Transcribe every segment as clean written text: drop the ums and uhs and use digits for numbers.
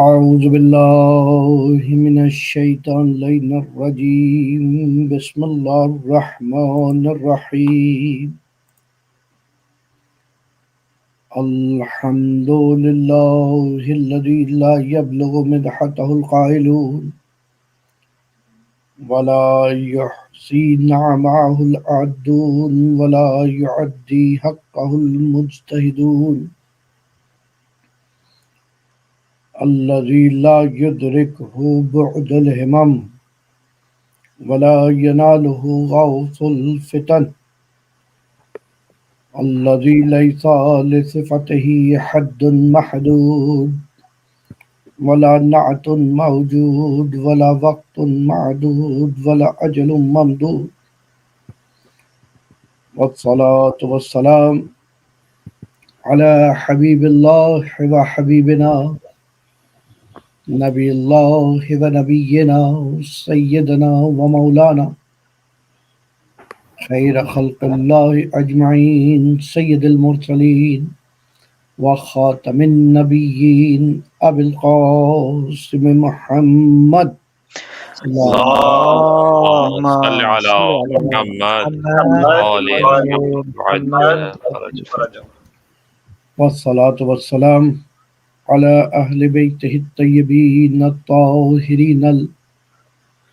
أعوذ بالله من الشيطان اللعين الرجيم بسم الله الرحمن الرحيم الحمد لله الذي لا يبلغ مدحته القائلون ولا يحصي نعمه العادون ولا يعدي حقه المجتهدون الذي لا يدركه بعد الهمم ولا يناله غوث الفتن الذي ليس لصفته حد محدود ولا نعت موجود ولا وقت معدود ولا أجل ممدود والصلاة والسلام على حبيب الله وحبيبنا نبي الله ونبينا سيدنا ومولانا خير خلق الله أجمعين سيد المرسلين وخاتم النبيين أبي القاسم محمد اللهم صل على محمد وآل محمد وعجل فرجه. والصلاة والسلام على أهل بيته الطيبين الطاهرين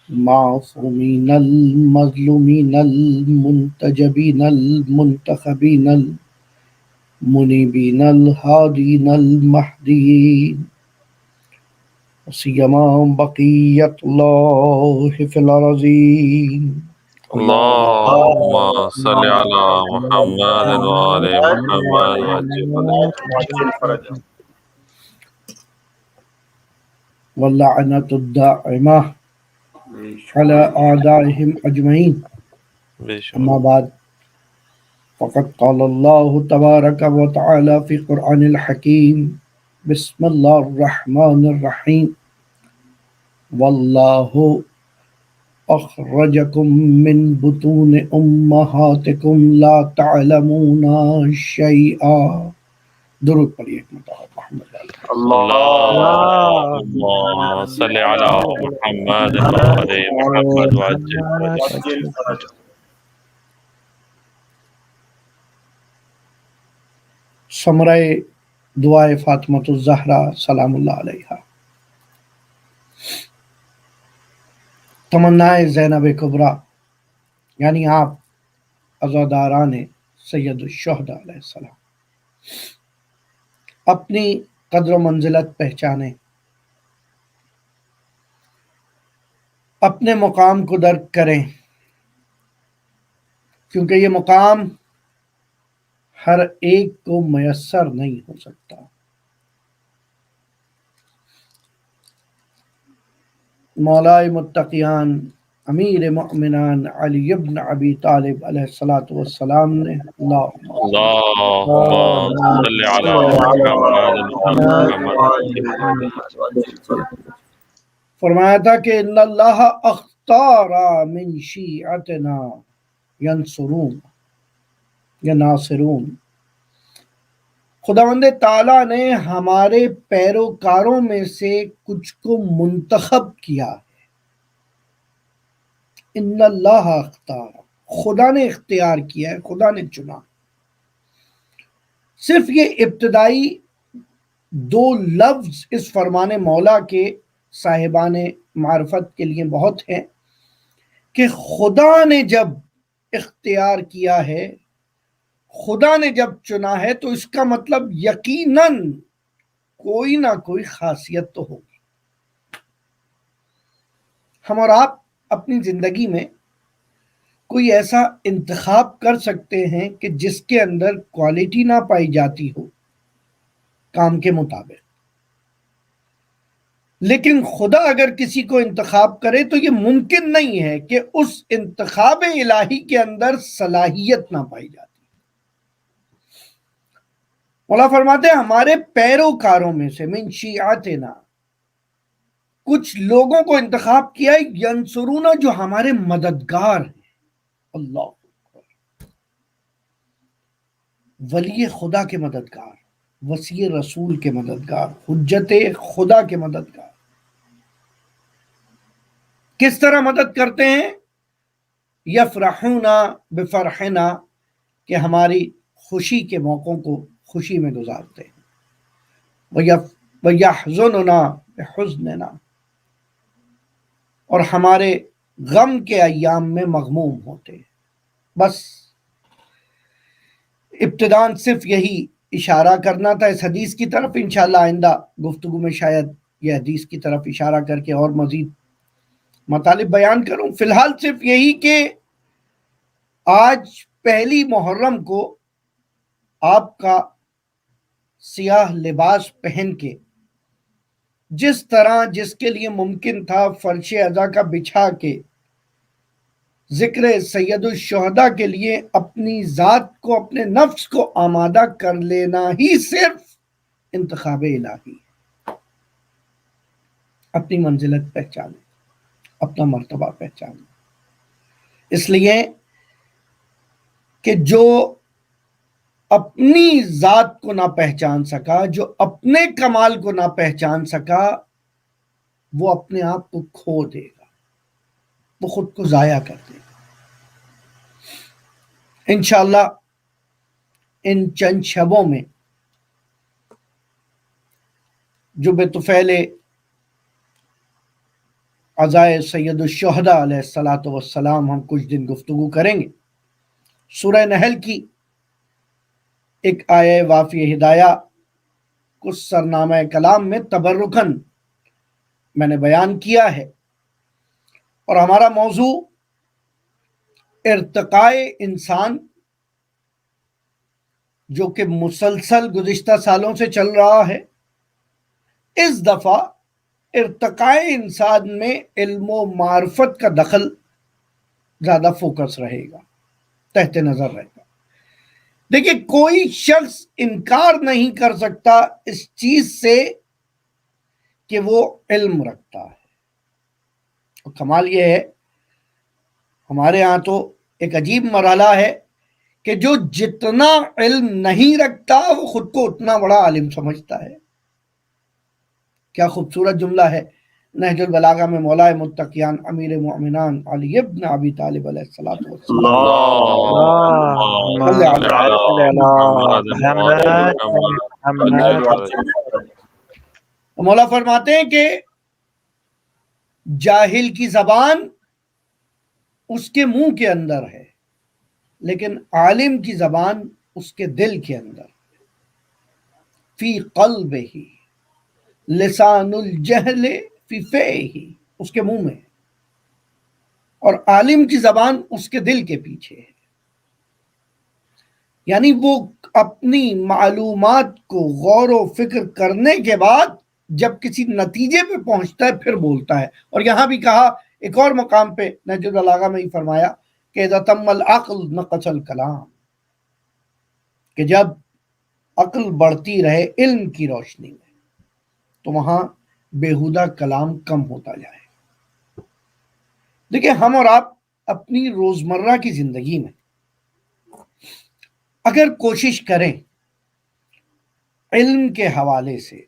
المعصومين المظلومين المنتجبين المنتخبين المنيبين الهادين المهديين وسيما بقية الله في الأرضين اللهم صل على محمد وآل محمد وعجل فرجه. واللعنة الدائمة على أعدائهم أجمعين. أما بعد فقد قال الله تبارك وتعالى في قرآن الحكيم بسم الله الرحمن الرحيم والله أخرجكم من بطون أمهاتكم لا تعلمون شيئا. درود پڑھیے ایک مرتبہ محمد اللهم صل على محمد وآل محمد وعجل فرجه. ثمرہ دعائے فاطمۃ الزہرا سلام اللہ علیہا. تمنائے زینب کبریٰ یعنی آپ عزاداران سید الشہداء علیہ السلام اپنی قدر و منزلت پہچانیں، اپنے مقام کو درک کریں، کیونکہ یہ مقام ہر ایک کو میسر نہیں ہو سکتا. مولائے متقیان امیر مؤمنان علی ابن ابی طالب علیہ السلام نے اللهم صل على محمد فرمایا تھا کہ ان اللہ اختار من شیعتنا ینصرون یا ناصرون، خداوند تعالیٰ نے ہمارے پیروکاروں میں سے کچھ کو منتخب کیا ہے. ان اللہ اختار، خدا نے اختیار کیا ہے، خدا نے چنا. صرف یہ ابتدائی دو لفظ اس فرمان مولا کے صاحبان معرفت کے لیے بہت ہیں کہ خدا نے جب اختیار کیا ہے، خدا نے جب چنا ہے، تو اس کا مطلب یقیناً کوئی نہ کوئی خاصیت تو ہوگی. ہم اور آپ اپنی زندگی میں کوئی ایسا انتخاب کر سکتے ہیں کہ جس کے اندر کوالٹی نہ پائی جاتی ہو کام کے مطابق، لیکن خدا اگر کسی کو انتخاب کرے تو یہ ممکن نہیں ہے کہ اس انتخاب الہی کے اندر صلاحیت نہ پائی جاتی. مولا فرماتے ہیں ہمارے پیروکاروں میں سے من شیعتنا کچھ لوگوں کو انتخاب کیا ہے، ینصرون جو ہمارے مددگار ہیں. اللہ ولی خدا کے مددگار، وسیع رسول کے مددگار، حجت خدا کے مددگار۔ کس طرح مدد کرتے ہیں؟ یفرحون بفرحنا، کہ ہماری خوشی کے موقعوں کو خوشی میں گزارتے ہیں، ویحزننا بحزننا، اور ہمارے غم کے ایام میں مغموم ہوتے ہیں۔ بس ابتداً صرف یہی اشارہ کرنا تھا اس حدیث کی طرف، انشاءاللہ آئندہ گفتگو میں شاید یہ حدیث کی طرف اشارہ کر کے اور مزید مطالب بیان کروں۔ فی الحال صرف یہی کہ آج پہلی محرم کو آپ کا سیاہ لباس پہن کے جس طرح جس کے لیے ممکن تھا فرش ازا کا بچھا کے ذکر سید الشہداء کے لیے اپنی ذات کو، اپنے نفس کو آمادہ کر لینا ہی صرف انتخاب الہی، اپنی منزلت پہچانے، اپنا مرتبہ پہچانے۔ اس لیے کہ جو اپنی ذات کو نہ پہچان سکا، جو اپنے کمال کو نہ پہچان سکا، وہ اپنے آپ کو کھو دے گا، وہ خود کو ضائع کر دے گا۔ انشاءاللہ ان چند شبوں میں جو بطفیل عزائے سید الشہداء علیہ الصلاۃ والسلام ہم کچھ دن گفتگو کریں گے۔ سورہ نحل کی ایک آیہ وافی ہدایہ کچھ سرنامہ کلام میں تبرکن میں نے بیان کیا ہے، اور ہمارا موضوع ارتقاء انسان جو کہ مسلسل گزشتہ سالوں سے چل رہا ہے، اس دفعہ ارتقاء انسان میں علم و معرفت کا دخل زیادہ فوکس رہے گا، تحت نظر رہے گا۔ دیکھیے، کوئی شخص انکار نہیں کر سکتا اس چیز سے کہ وہ علم رکھتا ہے، اور کمال یہ ہے ہمارے ہاں تو ایک عجیب مرحلہ ہے کہ جو جتنا علم نہیں رکھتا وہ خود کو اتنا بڑا عالم سمجھتا ہے۔ کیا خوبصورت جملہ ہے نہج البلاغہ میں مولا متقیان امیر مومنان علی ابن ابی طالب علیہ الصلوۃ والسلام۔ اللهم صل على محمد مولا فرماتے ہیں کہ جاہل کی زبان اس کے منہ کے اندر ہے، لیکن عالم کی زبان اس کے دل کے اندر، فی قلبہ لسان الجہل فی فیہ، اس کے منہ میں، اور عالم کی زبان اس کے دل کے پیچھے ہے۔ یعنی وہ اپنی معلومات کو غور و فکر کرنے کے بعد جب کسی نتیجے پہ پہنچتا ہے پھر بولتا ہے۔ اور یہاں بھی کہا ایک اور مقام پہ نہج البلاغہ میں ہی فرمایا کہ اذا تم العقل نقص الکلام، کہ جب عقل بڑھتی رہے علم کی روشنی میں تو وہاں بیہودہ کلام کم ہوتا جائے۔ دیکھیں، ہم اور آپ اپنی روزمرہ کی زندگی میں اگر کوشش کریں علم کے حوالے سے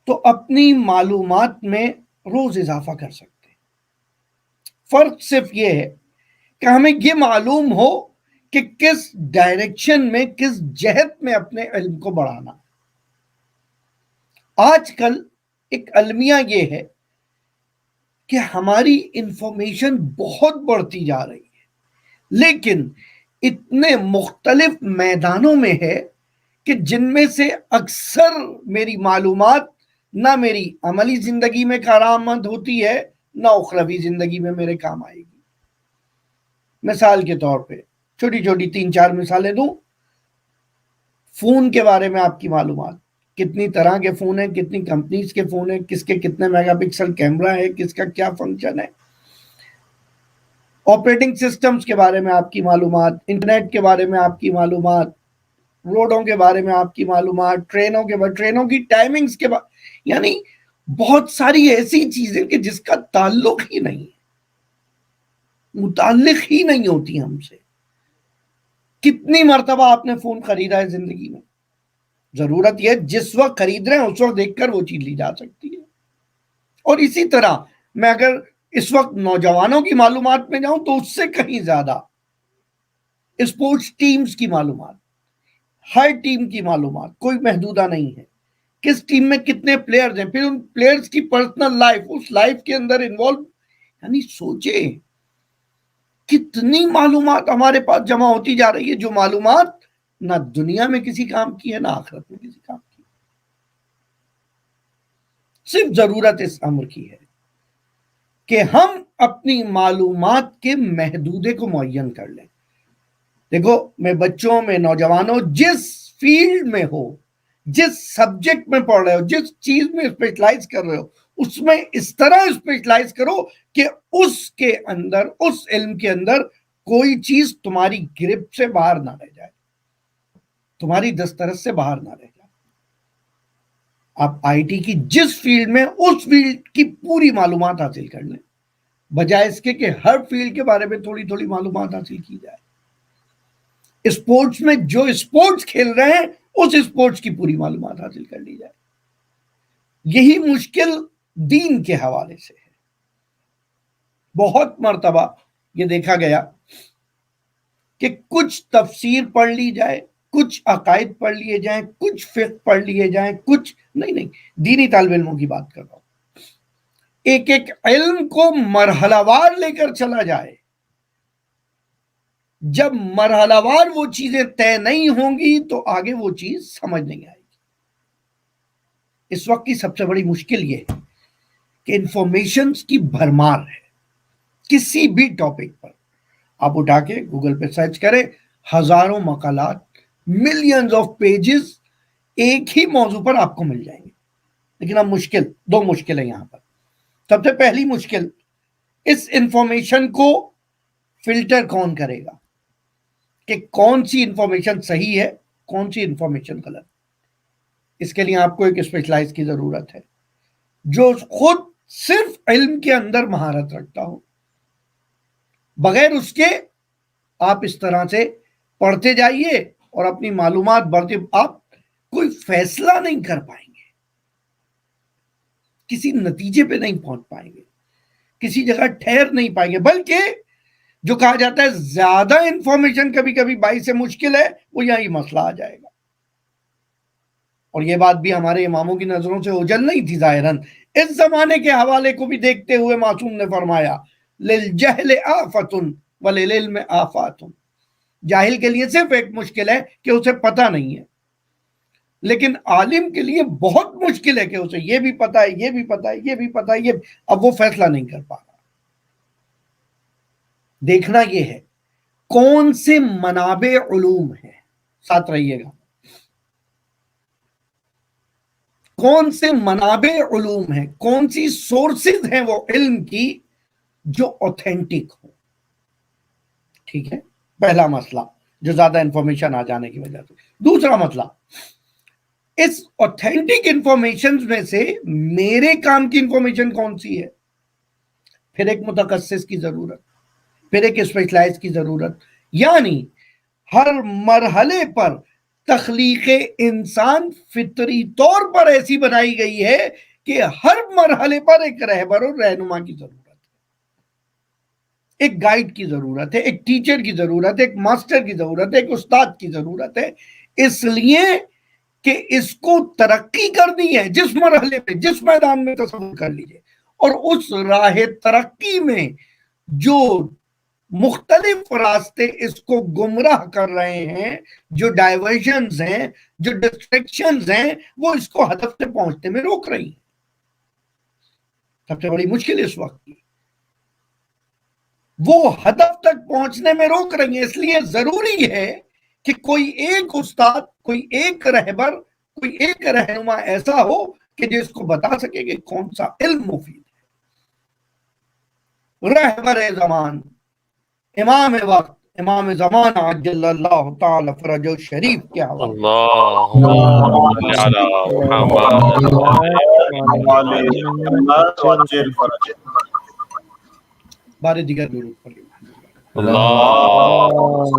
تو اپنی معلومات میں روز اضافہ کر سکتے ہیں۔ فرق صرف یہ ہے کہ ہمیں یہ معلوم ہو کہ کس ڈائریکشن میں، کس جہت میں اپنے علم کو بڑھانا۔ آج کل ایک المیہ یہ ہے کہ ہماری انفارمیشن بہت بڑھتی جا رہی ہے، لیکن اتنے مختلف میدانوں میں ہے کہ جن میں سے اکثر میری معلومات نہ میری عملی زندگی میں کارآمد ہوتی ہے، نہ اخروی زندگی میں میرے کام آئے گی۔ مثال کے طور پہ چھوٹی چھوٹی 3-4 مثالیں دوں۔ فون کے بارے میں آپ کی معلومات، کتنی طرح کے فون ہیں، کتنی کمپنیز کے فون ہیں، کس کے کتنے میگا پکسل کیمرہ ہے، کس کا کیا فنکشن ہے۔ آپریٹنگ سسٹمز کے بارے میں آپ کی معلومات، انٹرنیٹ کے بارے میں آپ کی معلومات، روڈوں کے بارے میں آپ کی معلومات، ٹرینوں کی ٹائمنگز کے بارے، یعنی بہت ساری ایسی چیزیں کہ جس کا تعلق ہی نہیں ہے، متعلق ہی نہیں ہوتی ہم سے۔ کتنی مرتبہ آپ نے فون خریدا ہے زندگی میں؟ ضرورت یہ جس وقت خرید رہے ہیں اس وقت دیکھ کر وہ چیز لی جا سکتی ہے. اور اسی طرح میں اگر اس وقت نوجوانوں کی معلومات میں جاؤں تو اس سے کہیں زیادہ اسپورٹس ٹیمز کی معلومات، ہر ٹیم کی معلومات، کوئی محدودہ نہیں ہے. کس ٹیم میں کتنے پلیئرز ہیں، پھر ان پلیئرز کی پرسنل لائف، اس لائف کے اندر انوالو، یعنی سوچے کتنی معلومات ہمارے پاس جمع ہوتی جا رہی ہے، جو معلومات نہ دنیا میں کسی کام کی ہے نہ آخرت میں کسی کام کی. صرف ضرورت اس امر کی ہے کہ ہم اپنی معلومات کے محدودے کو معین کر لیں. دیکھو میں بچوں میں، نوجوانوں، جس فیلڈ میں ہو، جس سبجیکٹ میں پڑھ رہے ہو، جس چیز میں اسپیشلائز کر رہے ہو، اس میں اس طرح اسپیشلائز کرو کہ اس کے اندر، اس علم کے اندر کوئی چیز تمہاری گرپ سے باہر نہ رہ جائے، تمہاری دسترس سے باہر نہ رہ جائے. آپ آئی ٹی کی جس فیلڈ میں، اس فیلڈ کی پوری معلومات حاصل کر لیں، بجائے اس کے کہ ہر فیلڈ کے بارے میں تھوڑی تھوڑی معلومات حاصل کی جائے. اسپورٹس میں جو اسپورٹس کھیل رہے ہیں اس اسپورٹس کی پوری معلومات حاصل کر لی جائے. یہی مشکل دین کے حوالے سے ہے. بہت مرتبہ یہ دیکھا گیا کہ کچھ تفسیر پڑھ لی جائے، کچھ عقائد پڑھ لیے جائیں، کچھ فقہ پڑھ لیے جائیں، کچھ نہیں دینی طالب علموں کی بات کر رہا ہوں. ایک ایک علم کو مرحلہ وار لے کر چلا جائے. جب مرحلہ وار وہ چیزیں طے نہیں ہوں گی تو آگے وہ چیز سمجھ نہیں آئے گی. اس وقت کی سب سے بڑی مشکل یہ ہے کہ انفارمیشنز کی بھرمار ہے. کسی بھی ٹاپک پر آپ اٹھا کے گوگل پہ سرچ کریں، ہزاروں مقالات، ملینز آف پیجز ایک ہی موضوع پر آپ کو مل جائیں گے. لیکن اب دو مشکل ہیں یہاں پر. سب سے پہلی مشکل، اس انفارمیشن کو فلٹر کون کرے گا کہ کون سی انفارمیشن صحیح ہے، کون سی انفارمیشن غلط. اس کے لیے آپ کو ایک اسپیشلائز کی ضرورت ہے جو خود صرف علم کے اندر مہارت رکھتا ہو. بغیر اس کے آپ اس طرح سے پڑھتے جائیے اور اپنی معلومات بڑھتے، آپ کوئی فیصلہ نہیں کر پائیں گے، کسی نتیجے پہ نہیں پہنچ پائیں گے، کسی جگہ ٹھہر نہیں پائیں گے. بلکہ جو کہا جاتا ہے زیادہ انفارمیشن کبھی کبھی باعث سے مشکل ہے، وہ یہی مسئلہ آ جائے گا. اور یہ بات بھی ہمارے اماموں کی نظروں سے اوجھل نہیں تھی ظاہراً. اس زمانے کے حوالے کو بھی دیکھتے ہوئے معصوم نے فرمایا للجہل آفۃ وللعلم آفات. جاہل کے لیے صرف ایک مشکل ہے کہ اسے پتہ نہیں ہے، لیکن عالم کے لیے بہت مشکل ہے کہ اسے یہ بھی پتہ ہے، یہ بھی پتہ ہے، یہ بھی پتہ ہے، اب وہ فیصلہ نہیں کر پا رہا. دیکھنا یہ ہے کون سے منابع علوم ہیں، ساتھ رہیے گا، کون سے منابع علوم ہیں، کون سی سورسز ہیں وہ علم کی جو اوتھینٹک ہو. ٹھیک ہے، پہلا مسئلہ جو زیادہ انفارمیشن آ جانے کی وجہ سے. دوسرا مسئلہ، اس اوتھینٹک انفارمیشن میں سے میرے کام کی انفارمیشن کون سی ہے. پھر ایک متخصص کی ضرورت، پھر ایک اسپیشلائز کی ضرورت. یعنی ہر مرحلے پر تخلیق انسان فطری طور پر ایسی بنائی گئی ہے کہ ہر مرحلے پر ایک رہبر اور رہنما کی ضرورت ہے، ایک گائیڈ کی ضرورت ہے، ایک ٹیچر کی ضرورت ہے، ایک ماسٹر کی ضرورت ہے، ایک استاد کی ضرورت ہے. اس لیے کہ اس کو ترقی کرنی ہے، جس مرحلے پہ، جس میدان میں تصور کر لیجئے، اور اس راہ ترقی میں جو مختلف راستے اس کو گمراہ کر رہے ہیں، جو ڈائیورژنز ہیں، جو ڈسٹریکشنز ہیں، وہ اس کو ہدف سے پہنچنے میں روک رہی ہیں. سب سے بڑی مشکل اس وقت کی، وہ ہدف تک پہنچنے میں روک رہی ہیں. اس لیے ضروری ہے کہ کوئی ایک استاد، کوئی ایک رہبر، کوئی ایک رہنما ایسا ہو کہ جو اس کو بتا سکے کہ کون سا علم مفید ہے. رہبر زمان، امام وقت، امام زمان عجل اللہ تعالی فرجہ شریف کے حوالے. بارے دیگر درود پڑھیے. اللهم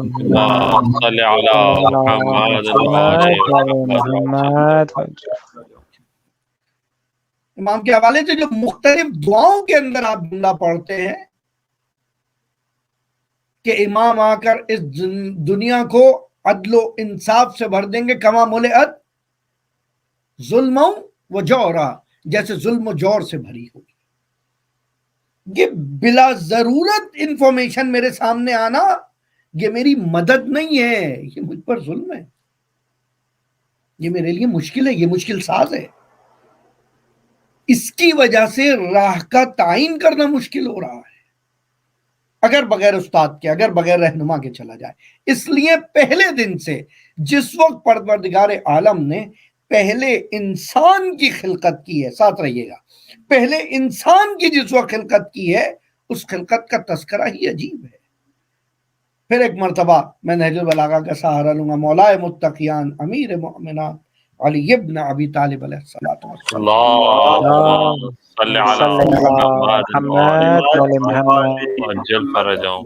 صل على محمد محمد. امام کے حوالے سے جو مختلف دعاؤں کے اندر آپ جملہ پڑھتے ہیں کہ امام آ کر اس دنیا کو عدل و انصاف سے بھر دیں گے، کما ملئت ظلم و جورا، جیسے ظلم و جور سے بھری ہوگی. یہ بلا ضرورت انفارمیشن میرے سامنے آنا یہ میری مدد نہیں ہے، یہ مجھ پر ظلم ہے، یہ میرے لیے مشکل ہے، یہ مشکل ساز ہے. اس کی وجہ سے راہ کا تعین کرنا مشکل ہو رہا ہے اگر بغیر استاد کے، اگر بغیر رہنما کے چلا جائے. اس لیے پہلے دن سے جس وقت پروردگار عالم نے پہلے انسان کی خلقت کی ہے، ساتھ رہیے گا، پہلے انسان کی جس وقت خلقت کی ہے اس خلقت کا تذکرہ ہی عجیب ہے. پھر ایک مرتبہ میں نہج البلاغہ کا سہارا لوں گا. مولا متقیان امیر مومنان علی ابن ابی طالب علیہ السلام. اللهم صل على محمد وعجل فرجهم.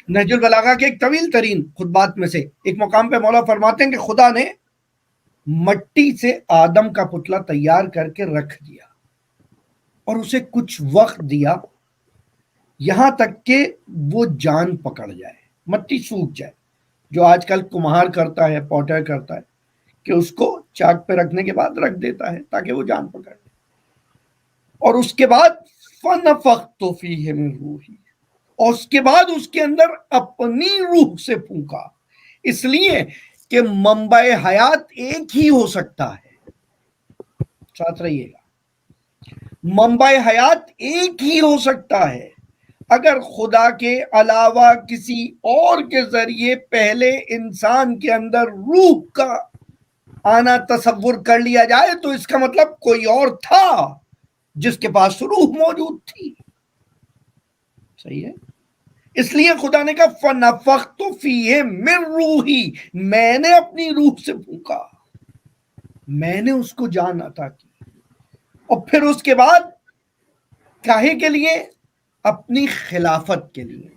نہج البلاغہ کے ایک طویل ترین خطبات میں سے ایک مقام پہ مولا فرماتے ہیں کہ خدا نے مٹی سے آدم کا پتلا تیار کر کے رکھ دیا اور اسے کچھ وقت دیا یہاں تک کہ وہ جان پکڑ جائے، مٹی سوکھ جائے. جو آج کل کمہار کرتا ہے، پوٹر کرتا ہے کہ اس کو چاک پہ رکھنے کے بعد رکھ دیتا ہے تاکہ وہ جان پکڑ لے. اور اس کے بعد فَنَفَخْتُ فِيهِ مِن رُوحِي، اور اس کے بعد اس کے اندر اپنی روح سے پھونکا. اس لیے کہ منبع حیات ایک ہی ہو سکتا ہے، ساتھ رہیے گا، منبع حیات ایک ہی ہو سکتا ہے. اگر خدا کے علاوہ کسی اور کے ذریعے پہلے انسان کے اندر روح کا آنا تصور کر لیا جائے تو اس کا مطلب کوئی اور تھا جس کے پاس روح موجود تھی. صحیح ہے؟ اس لیے خدا نے کہا فَنَفَخْتُ فِيهِ مِن رُوحِي، میں نے اپنی روح سے پھونکا، میں نے اس کو جان عطا کی. اور پھر اس کے بعد کاہے کے لیے؟ اپنی خلافت کے لیے.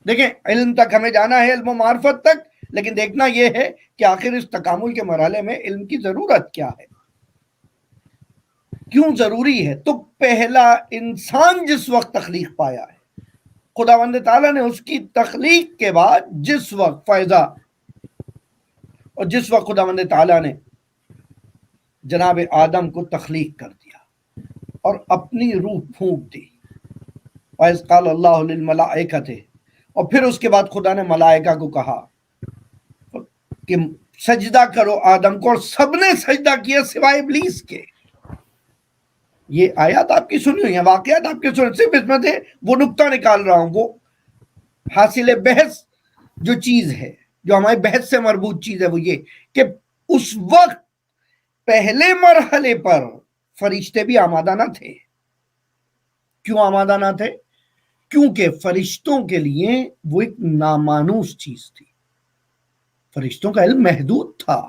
دیکھیں علم تک ہمیں جانا ہے، علم و معرفت تک، لیکن دیکھنا یہ ہے کہ آخر اس تکامل کے مرحلے میں علم کی ضرورت کیا ہے، کیوں ضروری ہے. تو پہلا انسان جس وقت تخلیق پایا ہے خداوند تعالیٰ نے اس کی تخلیق کے بعد جس وقت فیضا اور جس وقت خداوند تعالیٰ نے جناب آدم کو تخلیق کر دیا اور اپنی روح پھونک دی، وَإِذْ قَالَ اللَّهُ لِلْمَلَائِكَةِ، اور پھر اس کے بعد خدا نے ملائکہ کو کہا کہ سجدہ کرو آدم کو، اور سب نے سجدہ کیا سوائے ابلیس کے. یہ آیات آپ کی سنی ہوئی ہیں، واقعات آپ کی سنی، صرف اس میں سے وہ نقطہ نکال رہا ہوں، وہ حاصل بحث جو چیز ہے، جو ہماری بحث سے مربوط چیز ہے، وہ یہ کہ اس وقت پہلے مرحلے پر فرشتے بھی آمادہ نہ تھے. کیوں آمادہ نہ تھے؟ کیونکہ فرشتوں کے لیے وہ ایک نامانوس چیز تھی. فرشتوں کا علم محدود تھا،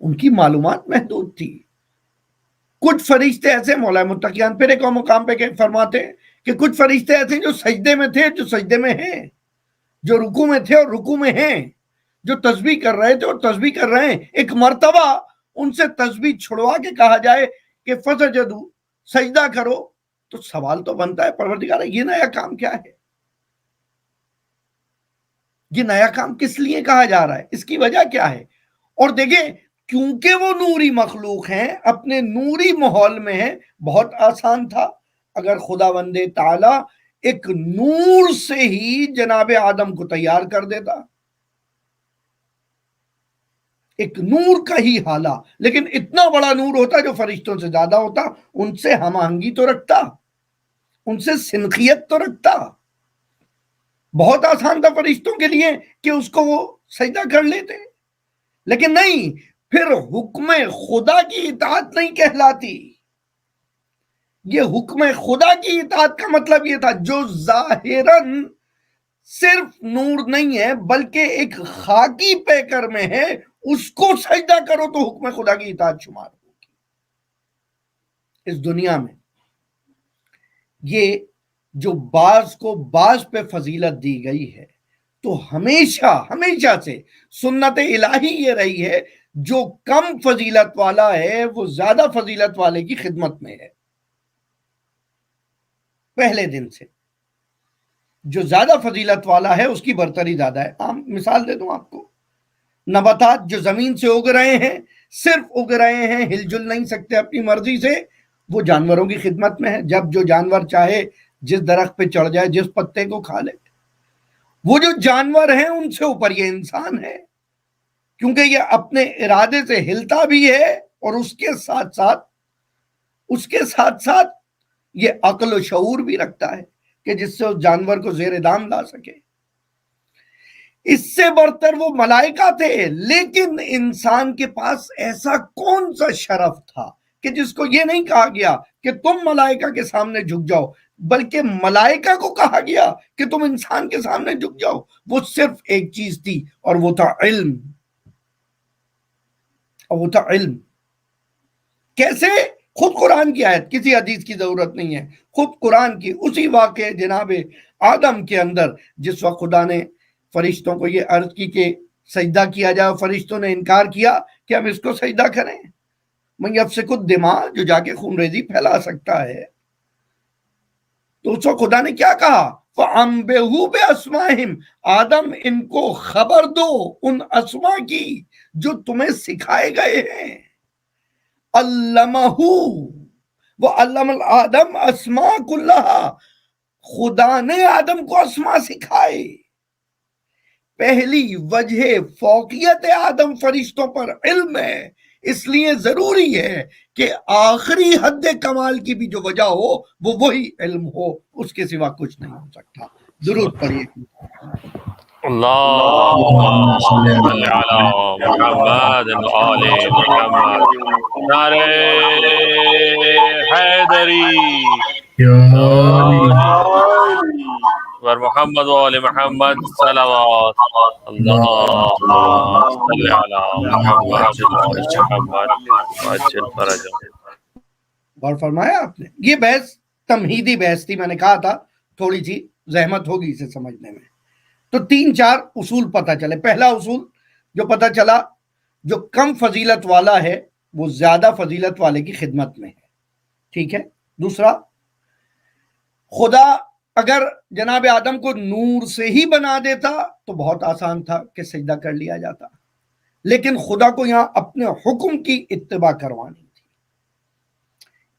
ان کی معلومات محدود تھی. کچھ فرشتے ایسے، مولا متقیان پھر ایک اور مقام پہ فرماتے ہیں کہ کچھ فرشتے ایسے جو سجدے میں تھے، جو سجدے میں ہیں، جو رکوع میں تھے اور رکوع میں ہیں، جو تسبیح کر رہے تھے اور تسبیح کر رہے ہیں. ایک مرتبہ ان سے تسبیح چھڑوا کے کہا جائے کہ فسجدوا، سجدہ کرو، تو سوال تو بنتا ہے پروردگار یہ نیا کام کیا ہے؟ یہ نیا کام کس لیے کہا جا رہا ہے؟ اس کی وجہ کیا ہے؟ اور دیکھیں کیونکہ وہ نوری مخلوق ہیں، اپنے نوری ماحول میں ہیں، بہت آسان تھا اگر خداوند تعالی ایک نور سے ہی جناب آدم کو تیار کر دیتا، ایک نور کا ہی حالہ، لیکن اتنا بڑا نور ہوتا جو فرشتوں سے زیادہ ہوتا، ان سے ہم آہنگی تو رکھتا، ان سے سنخیت تو رکھتا. بہت آسان تھا فرشتوں کے لیے کہ اس کو وہ سجدہ کر لیتے، لیکن نہیں. پھر حکم خدا کی اطاعت نہیں کہلاتی. یہ حکم خدا کی اطاعت کا مطلب یہ تھا جو ظاہراً صرف نور نہیں ہے بلکہ ایک خاکی پیکر میں ہے، اس کو سجدہ کرو تو حکم خدا کی اطاعت شمار ہوگی. اس دنیا میں یہ جو بعض کو بعض پہ فضیلت دی گئی ہے، تو ہمیشہ ہمیشہ سے سنت الہی یہ رہی ہے جو کم فضیلت والا ہے وہ زیادہ فضیلت والے کی خدمت میں ہے، پہلے دن سے جو زیادہ فضیلت والا ہے اس کی برتری زیادہ ہے۔ عام مثال دے دوں آپ کو، نباتات جو زمین سے اگ رہے ہیں، صرف اگ رہے ہیں، ہل جل نہیں سکتے اپنی مرضی سے، وہ جانوروں کی خدمت میں ہے۔ جب جو جانور چاہے جس درخت پہ چڑھ جائے، جس پتے کو کھا لے، وہ جو جانور ہیں ان سے اوپر یہ انسان ہے، کیونکہ یہ اپنے ارادے سے ہلتا بھی ہے اور اس کے ساتھ ساتھ یہ عقل و شعور بھی رکھتا ہے کہ جس سے اس جانور کو زیر دام لا سکے۔ اس سے برتر وہ ملائکہ تھے، لیکن انسان کے پاس ایسا کون سا شرف تھا کہ جس کو یہ نہیں کہا گیا کہ تم ملائکہ کے سامنے جھک جاؤ، بلکہ ملائکہ کو کہا گیا کہ تم انسان کے سامنے جھک جاؤ۔ وہ صرف ایک چیز تھی اور وہ تھا علم، اور وہ تھا علم۔ کیسے؟ خود قرآن کی آیت، کسی حدیث کی ضرورت نہیں ہے، خود قرآن کی اسی واقعے جناب آدم کے اندر، جس وقت خدا نے فرشتوں کو یہ عرض کی کہ سجدہ کیا جائے، فرشتوں نے انکار کیا کہ ہم اس کو سجدہ کریں، من یفسک الدماء، جو جا کے خون ریزی پھیلا سکتا ہے۔ تو اس وقت خدا نے کیا کہا؟ فَأَنبِئْهُ بِأَسْمَائِهِمْ، آدم ان کو خبر دو ان اسماء کی جو تمہیں سکھائے گئے ہیں۔ علمہ، وہ علم الآدم اسماء کلہا، خدا نے آدم کو اسماء سکھائے۔ پہلی وجہ فوقیت آدم فرشتوں پر علم ہے، اس لیے ضروری ہے کہ آخری حد کمال کی بھی جو وجہ ہو وہ وہی علم ہو، اس کے سوا کچھ نہیں ہو سکتا۔ درود پڑھیے۔ اللہم صلی علی محمد وآل محمد۔ نعرہ حیدری، ور محمد وآل محمد صلوات۔ اللہم صلی علی محمد وآل محمد وعجل فرجهم۔ غور فرمایا آپ نے؟ یہ بحث تمہیدی بحث تھی، میں نے کہا تھا تھوڑی سی زحمت ہوگی اسے سمجھنے میں۔ تو 3-4 اصول پتہ چلے۔ پہلا اصول جو پتہ چلا، جو کم فضیلت والا ہے وہ زیادہ فضیلت والے کی خدمت میں ہے، ٹھیک ہے۔ دوسرا، خدا اگر جناب آدم کو نور سے ہی بنا دیتا تو بہت آسان تھا کہ سجدہ کر لیا جاتا، لیکن خدا کو یہاں اپنے حکم کی اتباع کروانی تھی۔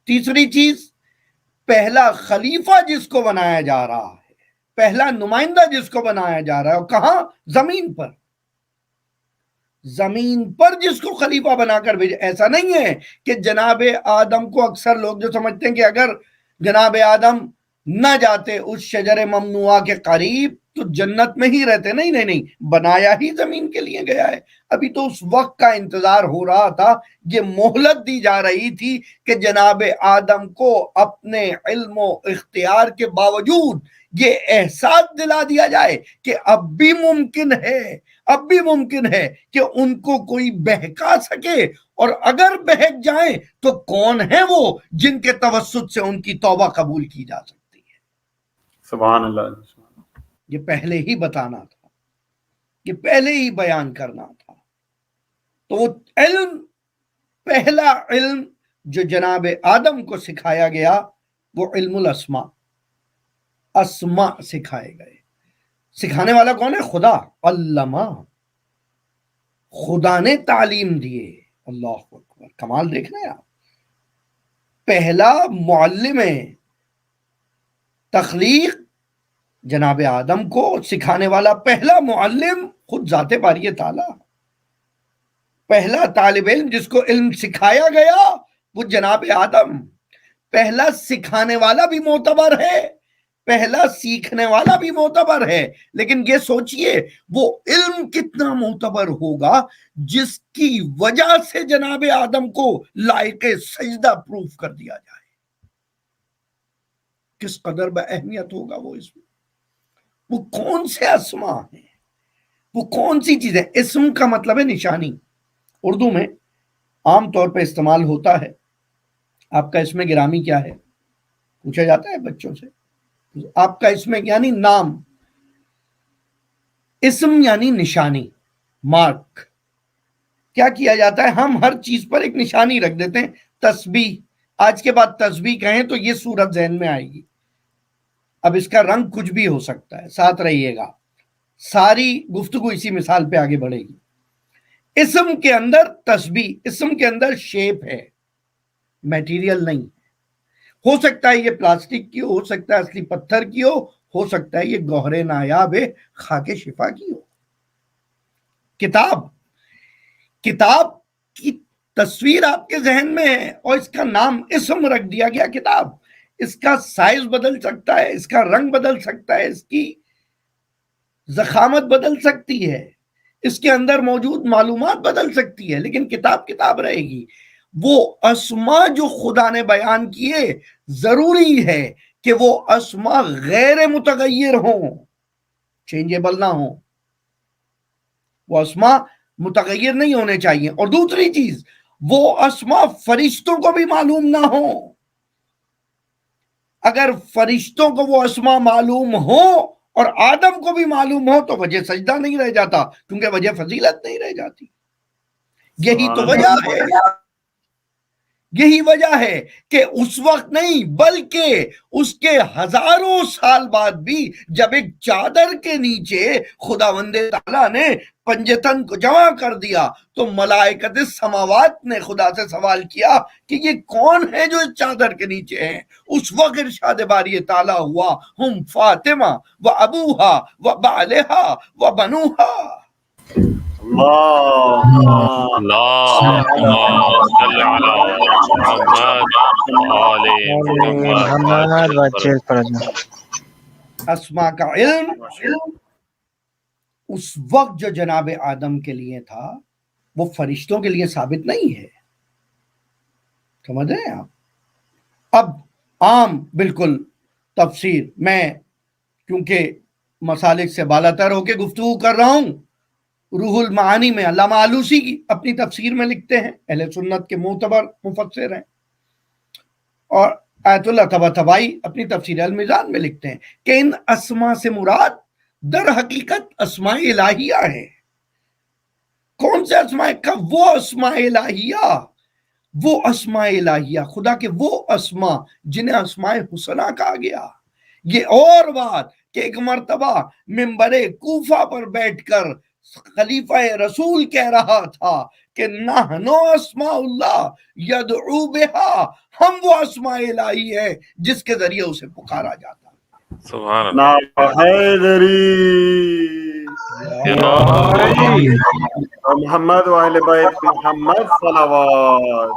تیسری چیز، پہلا خلیفہ جس کو بنایا جا رہا ہے، پہلا نمائندہ جس کو بنایا جا رہا ہے، کہاں؟ زمین پر۔ زمین پر جس کو خلیفہ بنا کر بھیجے۔ ایسا نہیں ہے کہ جناب آدم کو، اکثر لوگ جو سمجھتے ہیں کہ اگر جناب آدم نہ جاتے اس شجر ممنوعہ کے قریب تو جنت میں ہی رہتے۔ نہیں نہیں نہیں، بنایا ہی زمین کے لیے گیا ہے۔ ابھی تو اس وقت کا انتظار ہو رہا تھا، یہ مہلت دی جا رہی تھی کہ جناب آدم کو اپنے علم و اختیار کے باوجود یہ احساس دلا دیا جائے کہ اب بھی ممکن ہے کہ ان کو کوئی بہکا سکے، اور اگر بہک جائیں تو کون ہیں وہ جن کے توسط سے ان کی توبہ قبول کی جا سکتی ہے۔ سبحان اللہ۔ یہ پہلے ہی بتانا تھا، یہ پہلے ہی بیان کرنا تھا۔ تو وہ علم، پہلا علم جو جناب آدم کو سکھایا گیا وہ علم الاسماء، اسماء سکھائے گئے۔ سکھانے والا کون ہے؟ خدا، علامہ، خدا نے تعلیم دیے۔ اللہ اکبر، کمال دیکھنا ہے آپ۔ پہلا معلم تخلیق جناب آدم کو سکھانے والا، پہلا معلم خود ذات باری تعالیٰ، پہلا طالب علم جس کو علم سکھایا گیا وہ جناب آدم۔ پہلا سکھانے والا بھی معتبر ہے، پہلا سیکھنے والا بھی معتبر ہے، لیکن یہ سوچئے وہ علم کتنا معتبر ہوگا جس کی وجہ سے جناب آدم کو لائق سجدہ پروف کر دیا جائے۔ کس قدر باہمیت ہوگا وہ اس میں۔ وہ کون سے اسماء ہیں، وہ کون سی چیزیں؟ اسم کا مطلب ہے نشانی، اردو میں عام طور پہ استعمال ہوتا ہے۔ آپ کا اسم گرامی کیا ہے پوچھا جاتا ہے بچوں سے، آپ کا اسم یعنی نام، اسم یعنی نشانی، مارک. کیا کیا جاتا ہے؟ ہم ہر چیز پر ایک نشانی رکھ دیتے ہیں. تسبیح، آج کے بعد تسبیح کہیں تو یہ صورت ذہن میں آئے گی. اب اس کا رنگ کچھ بھی ہو سکتا ہے، ساتھ رہیے گا، ساری گفتگو اسی مثال پہ آگے بڑھے گی. اسم کے اندر تسبیح، اسم کے اندر شیپ ہے، میٹیریل نہیں. ہو سکتا ہے یہ پلاسٹک کی ہو سکتا ہے اصلی پتھر کی ہو سکتا ہے یہ گوہر نایاب ہے خاک شفا کی ہو. کتاب کی تصویر آپ کے ذہن میں ہے اور اس کا نام اسم رکھ دیا گیا کتاب. اس کا سائز بدل سکتا ہے، اس کا رنگ بدل سکتا ہے، اس کی ضخامت بدل سکتی ہے، اس کے اندر موجود معلومات بدل سکتی ہے، لیکن کتاب کتاب رہے گی. وہ اسما جو خدا نے بیان کیے، ضروری ہے کہ وہ اسما غیر متغیر ہوں، چینجیبل نہ ہوں. وہ اسما متغیر نہیں ہونے چاہیے. اور دوسری چیز، وہ اسما فرشتوں کو بھی معلوم نہ ہوں. اگر فرشتوں کو وہ اسما معلوم ہو اور آدم کو بھی معلوم ہو تو وجہ سجدہ نہیں رہ جاتا، کیونکہ وجہ فضیلت نہیں رہ جاتی. یہی تو وجہ ہے، یہی وجہ ہے کہ اس وقت نہیں بلکہ اس کے ہزاروں سال بعد بھی جب ایک چادر کے نیچے خداوند تعالیٰ نے پنجتن کو جمع کر دیا تو ملائکت السماوات نے خدا سے سوال کیا کہ یہ کون ہے جو اس چادر کے نیچے ہیں. اس وقت ارشاد باری تعالیٰ ہوا، ہم فاطمہ و ابوہا و بالہا و بنوہا. اسما کا علم اس وقت جو جناب آدم کے لیے تھا وہ فرشتوں کے لیے ثابت نہیں ہے. سمجھ رہے ہیں آپ؟ اب عام بالکل تفسیر، میں کیونکہ مسالک سے بالا تر ہو کے گفتگو کر رہا ہوں، روح المعانی میں علامہ آلوسی کی اپنی تفسیر میں لکھتے ہیں، اہل سنت کے معتبر مفسر ہیں، اور آیت اللہ طباطبائی اپنی تفسیر المیزان میں لکھتے ہیں کہ ان اسما سے مراد در حقیقت اسماء الہیہ ہیں. کون سے اسماء کا؟ وہ اسماء الہیہ، وہ اسماء الہیہ، خدا کے وہ اسماء جنہیں اسماء حسنہ کہا گیا. یہ اور بات کہ ایک مرتبہ منبر کوفہ پر بیٹھ کر خلیفہ رسول کہہ رہا تھا کہ نحنو اسماء اللہ یدعو بہا، ہم وہ اسماء الہی ہے جس کے ذریعے اسے پکارا جاتا ہے. سبحان اللہ. محمد و اہل بیت محمد صلوات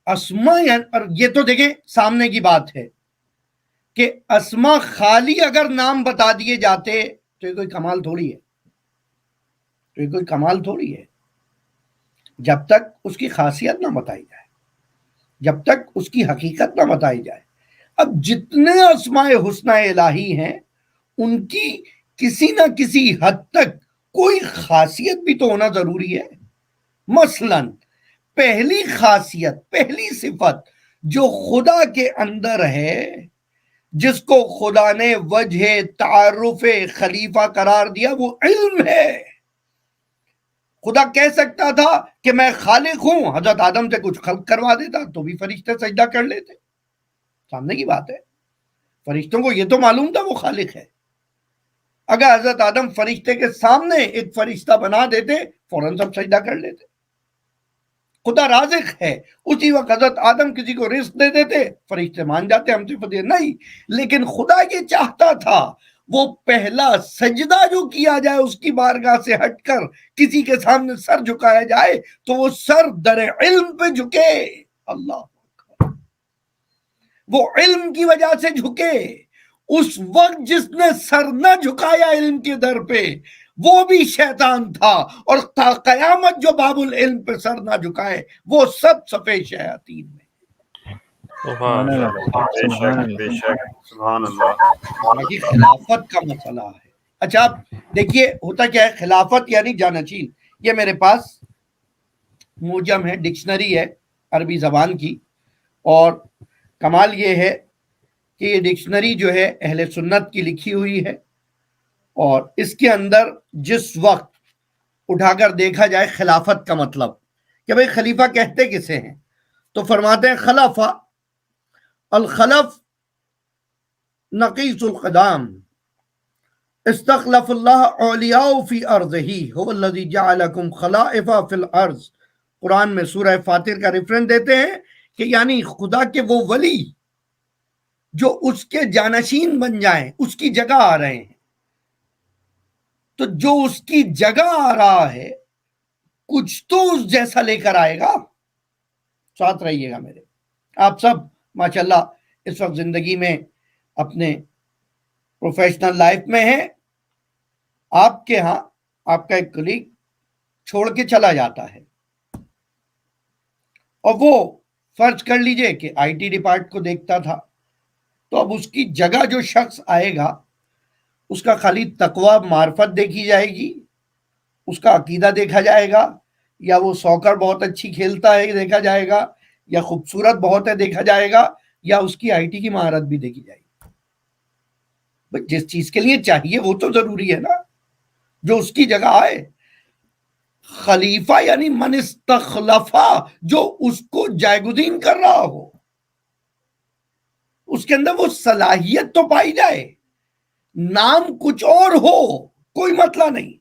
اسما. اور یہ تو دیکھیں سامنے کی بات ہے کہ اسما خالی اگر نام بتا دیے جاتے تو یہ کوئی کمال تھوڑی ہے، تو یہ کوئی کمال تھوڑی ہے. جب تک اس کی خاصیت نہ بتائی جائے، جب تک اس کی حقیقت نہ بتائی جائے. اب جتنے اسماء حسنہ الہی ہیں ان کی کسی نہ کسی حد تک کوئی خاصیت بھی تو ہونا ضروری ہے. مثلا پہلی خاصیت، پہلی صفت جو خدا کے اندر ہے، جس کو خدا نے وجہ تعارف خلیفہ قرار دیا، وہ علم ہے. خدا کہہ سکتا تھا کہ میں خالق ہوں، حضرت آدم سے کچھ خلق کروا دیتا تو بھی فرشتے سجدہ کر لیتے. سامنے کی بات ہے، فرشتوں کو یہ تو معلوم تھا وہ خالق ہے. اگر حضرت آدم فرشتے کے سامنے ایک فرشتہ بنا دیتے فوراً سب سجدہ کر لیتے. خدا رازق ہے، اسی وقت حضرت آدم کسی کو رزق دے دیتے فرشتے مان جاتے ہم سے فتح نہیں. لیکن خدا یہ چاہتا تھا وہ پہلا سجدہ جو کیا جائے اس کی بارگاہ سے ہٹ کر کسی کے سامنے سر جھکایا جائے تو وہ سر در علم پہ جھکے. اللہ اکبر، وہ علم کی وجہ سے جھکے. اس وقت جس نے سر نہ جھکایا علم کے در پہ وہ بھی شیطان تھا، اور تا قیامت جو باب العلم پہ سر نہ جھکائے وہ سب صفے شیاطین میں. سبحان اللہ. بے شک سبحان اللہ. خلافت کا مسئلہ ہے. اچھا آپ دیکھیے ہوتا کیا ہے، خلافت یعنی جانشین. یہ میرے پاس موجم ہے، ڈکشنری ہے عربی زبان کی، اور کمال یہ ہے کہ یہ ڈکشنری جو ہے اہل سنت کی لکھی ہوئی ہے، اور اس کے اندر جس وقت اٹھا کر دیکھا جائے خلافت کا مطلب کہ بھئی خلیفہ کہتے کسے ہیں، تو فرماتے ہیں خلفہ، الخلف نقیص القدام، استخلف اللہ اولیاء فی ارضہ هو الذی جعلکم خلائف فی الارض۔ قرآن میں سورہ فاطر کا ریفرنس دیتے ہیں کہ یعنی خدا کے وہ ولی جو اس کے جانشین بن جائیں، اس کی جگہ آ رہے ہیں، تو جو اس کی جگہ آ رہا ہے کچھ تو اس جیسا لے کر آئے گا۔ ساتھ رہیے گا میرے، آپ سب ماشاءاللہ اس وقت زندگی میں اپنے پروفیشنل لائف میں ہیں، آپ کے ہاں آپ کا ایک کلیگ چھوڑ کے چلا جاتا ہے، اور وہ فرض کر لیجئے کہ آئی ٹی ڈپارٹ کو دیکھتا تھا، تو اب اس کی جگہ جو شخص آئے گا اس کا خالی تقوی معرفت دیکھی جائے گی، اس کا عقیدہ دیکھا جائے گا، یا وہ سوکر بہت اچھی کھیلتا ہے دیکھا جائے گا، یا خوبصورت بہت ہے دیکھا جائے گا، یا اس کی آئی ٹی کی مہارت بھی دیکھی جائے گی۔ جس چیز کے لیے چاہیے وہ تو ضروری ہے نا، جو اس کی جگہ آئے۔ خلیفہ یعنی من استخلفہ، جو اس کو جائگزین کر رہا ہو، اس کے اندر وہ صلاحیت تو پائی جائے، نام کچھ اور ہو کوئی مسئلہ نہیں۔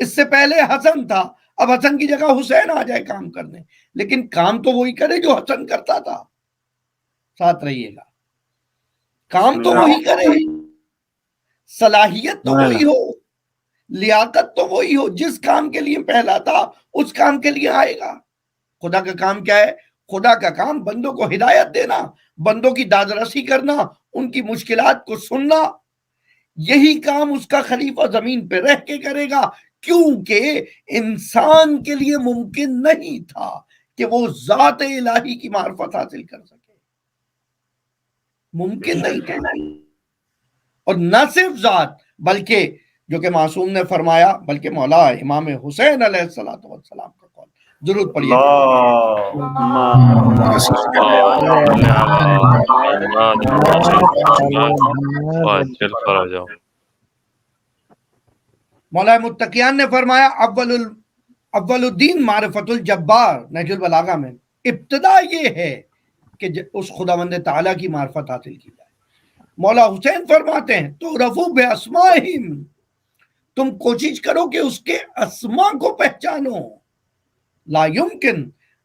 اس سے پہلے حسن تھا، اب حسن کی جگہ حسین آ جائے کام کرنے، لیکن کام تو وہی کرے جو حسن کرتا تھا۔ ساتھ رہیے گا، کام تو وہی کرے، صلاحیت تو وہی ہو، لیاقت تو وہی ہو، جس کام کے لیے پہلا تھا اس کام کے لیے آئے گا۔ خدا کا کام کیا ہے؟ خدا کا کام بندوں کو ہدایت دینا، بندوں کی داد رسی کرنا، ان کی مشکلات کو سننا، یہی کام اس کا خلیفہ زمین پہ رہ کے کرے گا، کیونکہ انسان کے لیے ممکن نہیں تھا کہ وہ ذات الہی کی معرفت حاصل کر سکے، ممکن نہیں تھا۔ اور نہ صرف ذات، بلکہ جو کہ معصوم نے فرمایا، بلکہ مولا امام حسین علیہ السلام کا قول، درود پڑھیے۔ مولا متقیان نے فرمایا اول الدین معرفت الجبار، نہج البلاغہ میں ابتدا یہ ہے کہ اس خداوند تعالیٰ کی معرفت حاصل کی جائے۔ مولا حسین فرماتے ہیں تو رفو بے اسمائہم، تم کوشش کرو کہ اس کے اسماء کو پہچانو، لا یمکن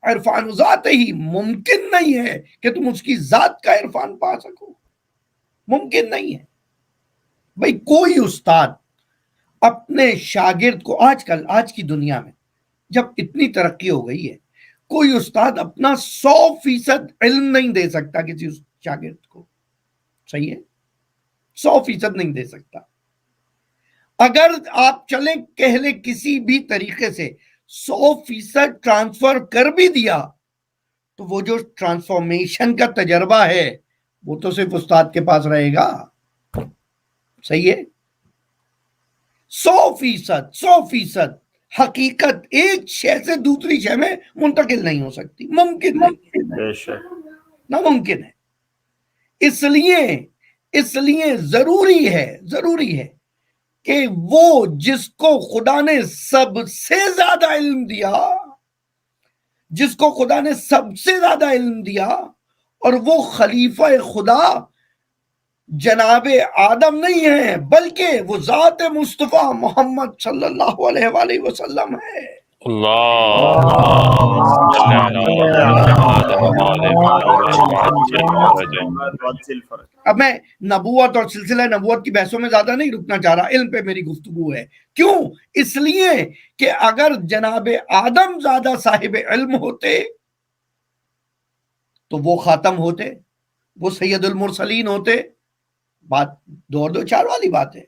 عرفان ذات ہی، ممکن نہیں ہے کہ تم اس کی ذات کا عرفان پا سکو، ممکن نہیں ہے۔ بھئی کوئی استاد اپنے شاگرد کو، آج کی دنیا میں جب اتنی ترقی ہو گئی ہے، کوئی استاد اپنا 100% علم نہیں دے سکتا کسی شاگرد کو، صحیح ہے؟ 100% نہیں دے سکتا۔ اگر آپ چلیں کہہ لیں کسی بھی طریقے سے 100% ٹرانسفر کر بھی دیا، تو وہ جو ٹرانسفارمیشن کا تجربہ ہے وہ تو صرف استاد کے پاس رہے گا، صحیح ہے؟ 100% حقیقت ایک شے سے دوسری شے میں منتقل نہیں ہو سکتی، ممکن نہیں، ناممکن ہے۔ اس لیے ضروری ہے کہ وہ جس کو خدا نے سب سے زیادہ علم دیا، جس کو خدا نے سب سے زیادہ علم دیا، اور وہ خلیفہ خدا جناب آدم نہیں ہے، بلکہ وہ ذات مصطفیٰ محمد صلی اللہ علیہ وآلہ وسلم ہے۔ اب میں نبوت اور سلسلہ نبوت کی بحثوں میں زیادہ نہیں رکنا چاہ رہا، علم پہ میری گفتگو ہے۔ کیوں؟ اس لیے کہ اگر جناب آدم زیادہ صاحب علم ہوتے تو وہ خاتم ہوتے، وہ سید المرسلین ہوتے، بات دو چار والی بات ہے،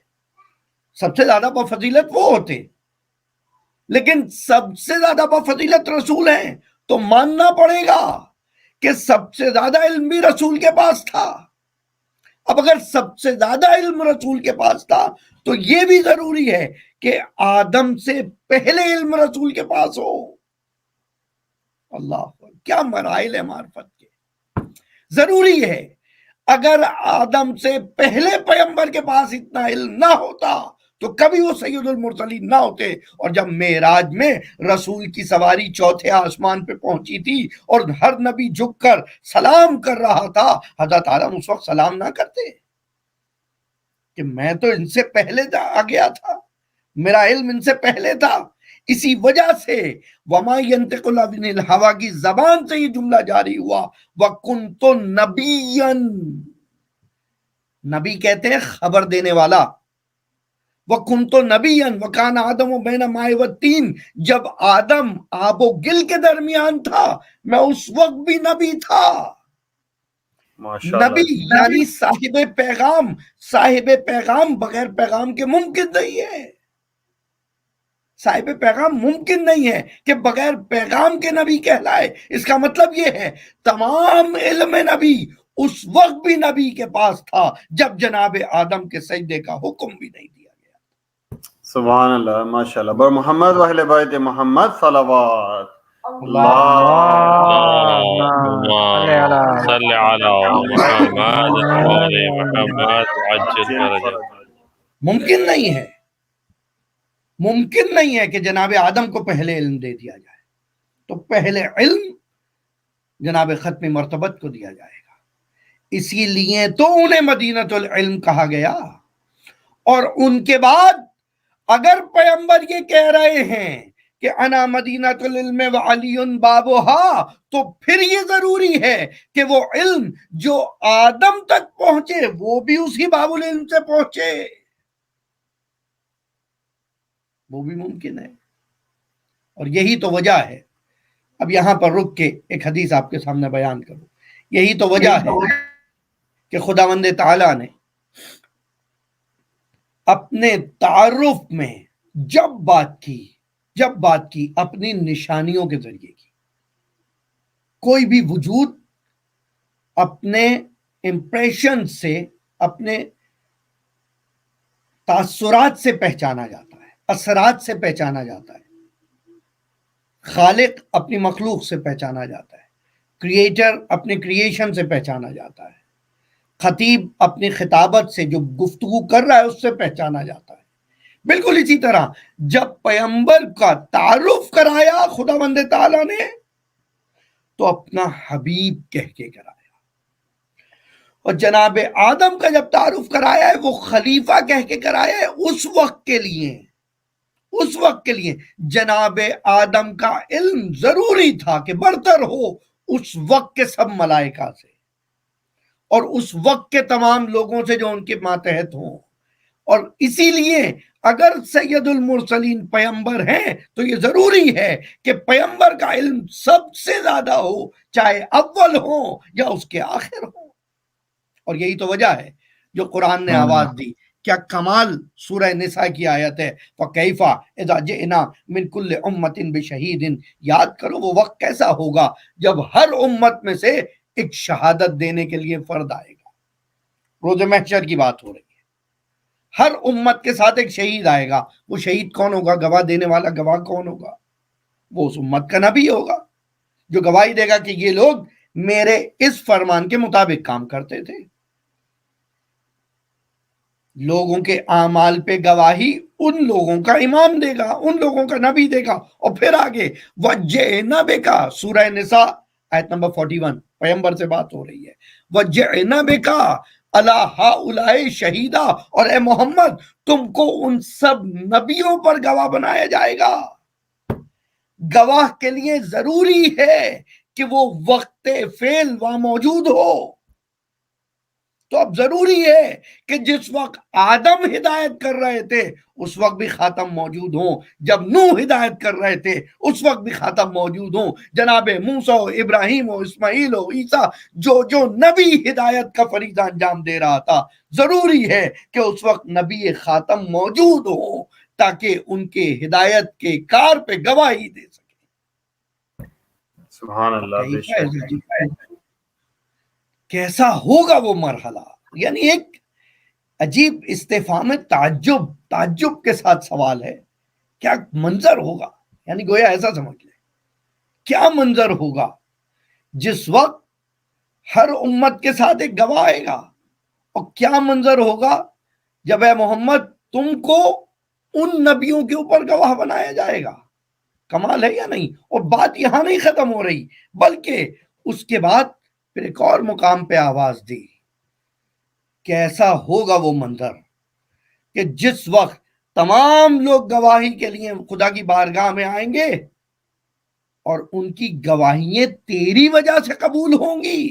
سب سے زیادہ بفضیلت وہ ہوتے، لیکن سب سے زیادہ بفضیلت رسول ہیں، تو ماننا پڑے گا کہ سب سے زیادہ علم بھی رسول کے پاس تھا۔ اب اگر سب سے زیادہ علم رسول کے پاس تھا تو یہ بھی ضروری ہے کہ آدم سے پہلے علم رسول کے پاس ہو. اللہ کیا مراحل ہے معرفت کے. ضروری ہے اگر آدم سے پہلے پیغمبر کے پاس اتنا علم نہ ہوتا تو کبھی وہ سید المرسلین نہ ہوتے. اور جب معراج میں رسول کی سواری چوتھے آسمان پہ پہنچی تھی اور ہر نبی جھک کر سلام کر رہا تھا، حضرت آدم اس وقت سلام نہ کرتے کہ میں تو ان سے پہلے آ گیا تھا، میرا علم ان سے پہلے تھا. اسی وجہ سے وما ينطق عن الهوى کی زبان سے یہ جملہ جاری ہوا وَكُنْتُ نَبِيًّا. نبی کہتے ہیں خبر دینے والا. وَكُنْتُ نَبِيًّا وَكَانَ آدَمُ بَيْنَ الْمَاءِ وَالطِّينِ. جب آدم آب و گل کے درمیان تھا میں اس وقت بھی نبی تھا. نبی یعنی صاحب پیغام. صاحب پیغام بغیر پیغام کے ممکن نہیں ہے. صاحب پیغام ممکن نہیں ہے کہ بغیر پیغام کے نبی کہلائے. اس کا مطلب یہ ہے تمام علم نبی اس وقت بھی نبی کے پاس تھا جب جناب آدم کے سجدے کا حکم بھی نہیں دیا گیا. سبحان اللہ، ماشاءاللہ. بر محمد و اہل بیت محمد صلوات. صلی علی محمد آل محمد عجل فرجہ. ممکن نہیں ہے، ممکن نہیں ہے کہ جناب آدم کو پہلے علم دے دیا جائے. تو پہلے علم جناب ختم مرتبت کو دیا جائے گا. اسی لیے تو انہیں مدینۃ العلم کہا گیا. اور ان کے بعد اگر پیغمبر یہ کہہ رہے ہیں کہ انا مدینۃ العلم وعلی بابھا، تو پھر یہ ضروری ہے کہ وہ علم جو آدم تک پہنچے وہ بھی اسی باب العلم سے پہنچے. وہ بھی ممکن ہے. اور یہی تو وجہ ہے. اب یہاں پر رک کے ایک حدیث آپ کے سامنے بیان کروں. یہی تو وجہ ہے کہ خداوند تعالیٰ نے اپنے تعارف میں جب بات کی اپنی نشانیوں کے ذریعے کی. کوئی بھی وجود اپنے امپریشن سے، اپنے تاثرات سے پہچانا جاتا ہے، اثرات سے پہچانا جاتا ہے. خالق اپنی مخلوق سے پہچانا جاتا ہے، کریٹر اپنے کریشن سے پہچانا جاتا ہے، خطیب اپنی خطابت سے جو گفتگو کر رہا ہے اس سے پہچانا جاتا ہے. بالکل اسی طرح جب پیغمبر کا تعارف کرایا خداوند تعالیٰ نے تو اپنا حبیب کہہ کے کرایا. اور جناب آدم کا جب تعارف کرایا ہے وہ خلیفہ کہہ کے کرایا ہے. اس وقت کے لیے جناب آدم کا علم ضروری تھا کہ برتر ہو اس وقت کے سب ملائکہ سے اور اس وقت کے تمام لوگوں سے جو ان کے ماتحت ہوں. اور اسی لیے اگر سید المرسلین پیغمبر ہیں تو یہ ضروری ہے کہ پیغمبر کا علم سب سے زیادہ ہو، چاہے اول ہو یا اس کے آخر ہو. اور یہی تو وجہ ہے جو قرآن نے آواز دی. کیا کمال سورہ نساء کی آیت ہے فَكَيْفَ إِذَا جِئْنَا مِنْ كُلِّ أُمَّةٍ بِشَهِيدٍ. یاد کرو وہ وقت کیسا ہوگا جب ہر امت میں سے ایک شہادت دینے کے لیے فرد آئے گا. روز محشر کی بات ہو رہی ہے. ہر امت کے ساتھ ایک شہید آئے گا. وہ شہید کون ہوگا؟ گواہ دینے والا گواہ کون ہوگا؟ وہ اس امت کا نبی ہوگا جو گواہی دے گا کہ یہ لوگ میرے اس فرمان کے مطابق کام کرتے تھے. لوگوں کے اعمال پہ گواہی ان لوگوں کا امام دے گا، ان لوگوں کا نبی دے گا. اور پھر آگے وَجِئْنَا بِكَ، سورہ نساء آیت نمبر 41 پیغمبر سے بات ہو رہی ہے. وَجِئْنَا بِكَ عَلَىٰ هَٰؤُلَاءِ شَهِيدًا، اور اے محمد تم کو ان سب نبیوں پر گواہ بنایا جائے گا. گواہ کے لیے ضروری ہے کہ وہ وقت فعل وہاں موجود ہو. تو اب ضروری ہے کہ جس وقت آدم ہدایت کر رہے تھے اس وقت بھی خاتم موجود ہوں، جب نوح ہدایت کر رہے تھے اس وقت بھی خاتم موجود ہوں، جناب موسیٰ ہو، ابراہیم ہو، اسماعیل ہو، عیسیٰ، جو نبی ہدایت کا فریضہ انجام دے رہا تھا، ضروری ہے کہ اس وقت نبی خاتم موجود ہوں تاکہ ان کے ہدایت کے کار پہ گواہی دے سکے. سبحان اللہ. کیسا ہوگا وہ مرحلہ؟ یعنی ایک عجیب استفہام تعجب کے ساتھ سوال ہے. کیا منظر ہوگا, یعنی گویا ایسا سمجھ لیں کیا منظر ہوگا جس وقت ہر امت کے ساتھ ایک گواہ آئے گا, اور کیا منظر ہوگا جب اے محمد تم کو ان نبیوں کے اوپر گواہ بنایا جائے گا. کمال ہے یا نہیں؟ اور بات یہاں نہیں ختم ہو رہی, بلکہ اس کے بعد پھر ایک اور مقام پہ آواز دی. کیسا ہوگا وہ منظر کہ جس وقت تمام لوگ گواہی کے لیے خدا کی بارگاہ میں آئیں گے اور ان کی گواہیاں تیری وجہ سے قبول ہوں گی,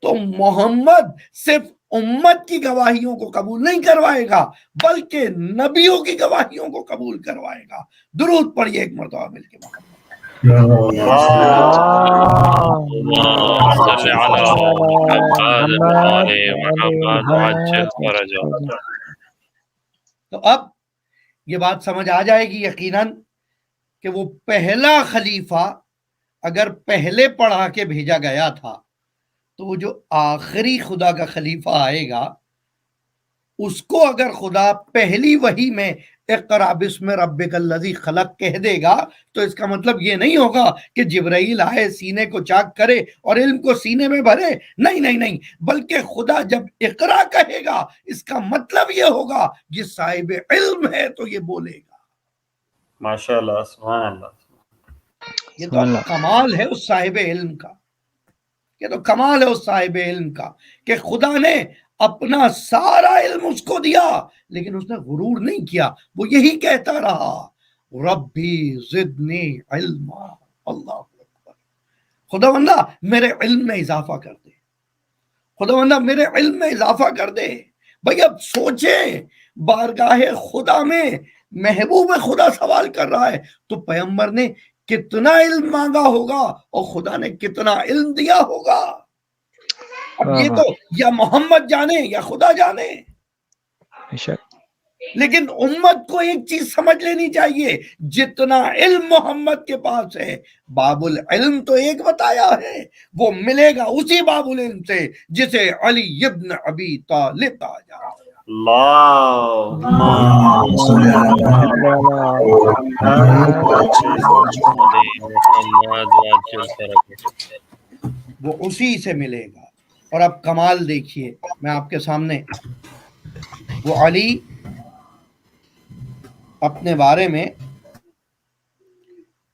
تو محمد صرف امت کی گواہیوں کو قبول نہیں کروائے گا بلکہ نبیوں کی گواہیوں کو قبول کروائے گا. درود پڑھیے ایک مرتبہ مل کے. صل علی محمد وآل محمد وعجل فرجہ. تو اب یہ بات سمجھ آ جائے گی یقیناً کہ وہ پہلا خلیفہ اگر پہلے پڑھا کے بھیجا گیا تھا تو وہ جو آخری خدا کا خلیفہ آئے گا اس کو اگر خدا پہلی وحی میں اقرا بسم ربک الذی خلق کہہ دے گا تو اس کا مطلب یہ نہیں ہوگا کہ جبرائیل آئے سینے کو چاک کرے اور علم کو سینے میں بھرے. نہیں, بلکہ خدا جب اقرا کہے گا اس کا مطلب یہ ہوگا یہ صاحب علم ہے تو یہ بولے گا. ماشاءاللہ, سبحان اللہ. یہ تو کمال ہے اس صاحب علم کا, یہ تو کمال ہے اس صاحب علم کا کہ خدا نے اپنا سارا علم اس کو دیا لیکن اس نے غرور نہیں کیا. وہ یہی کہتا رہا ربی زدنی علما. اللہ اکبر. خدا بندہ میرے علم میں اضافہ کر دے, خدا بندہ میرے علم میں اضافہ کر دے. بھئی اب سوچیں بارگاہ خدا میں محبوب خدا سوال کر رہا ہے تو پیغمبر نے کتنا علم مانگا ہوگا اور خدا نے کتنا علم دیا ہوگا. اب یہ تو یا محمد جانے یا خدا جانے, لیکن امت کو ایک چیز سمجھ لینی چاہیے, جتنا علم محمد کے پاس ہے باب العلم تو ایک بتایا ہے, وہ ملے گا اسی باب العلم سے جسے علی ابن ابی طالب کہا جاتا ہے. وہ اسی سے ملے گا. اور اب کمال دیکھیے, میں آپ کے سامنے وہ علی اپنے بارے میں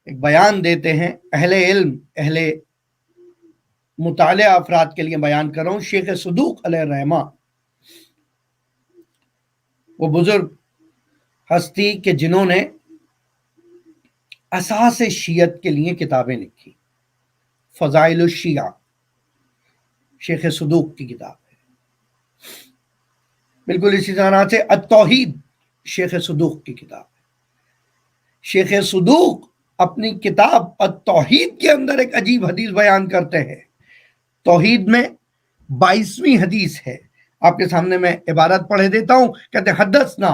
ایک بیان دیتے ہیں. اہل علم, اہل مطالعہ افراد کے لیے بیان کر رہا ہوں. شیخ صدوق علیہ الرحمہ وہ بزرگ ہستی کہ جنہوں نے اساس شیعت کے لیے کتابیں لکھی. فضائل الشیعہ شیخ صدوق کی کتاب ہے. بالکل اسی طرح سے التوحید شیخ صدوق کی کتاب ہے. شیخ صدوق اپنی کتاب التوحید کے اندر ایک عجیب حدیث بیان کرتے ہیں. توحید میں 22ویں حدیث ہے. آپ کے سامنے میں عبارت پڑھے دیتا ہوں. کہتے ہیں حدثنا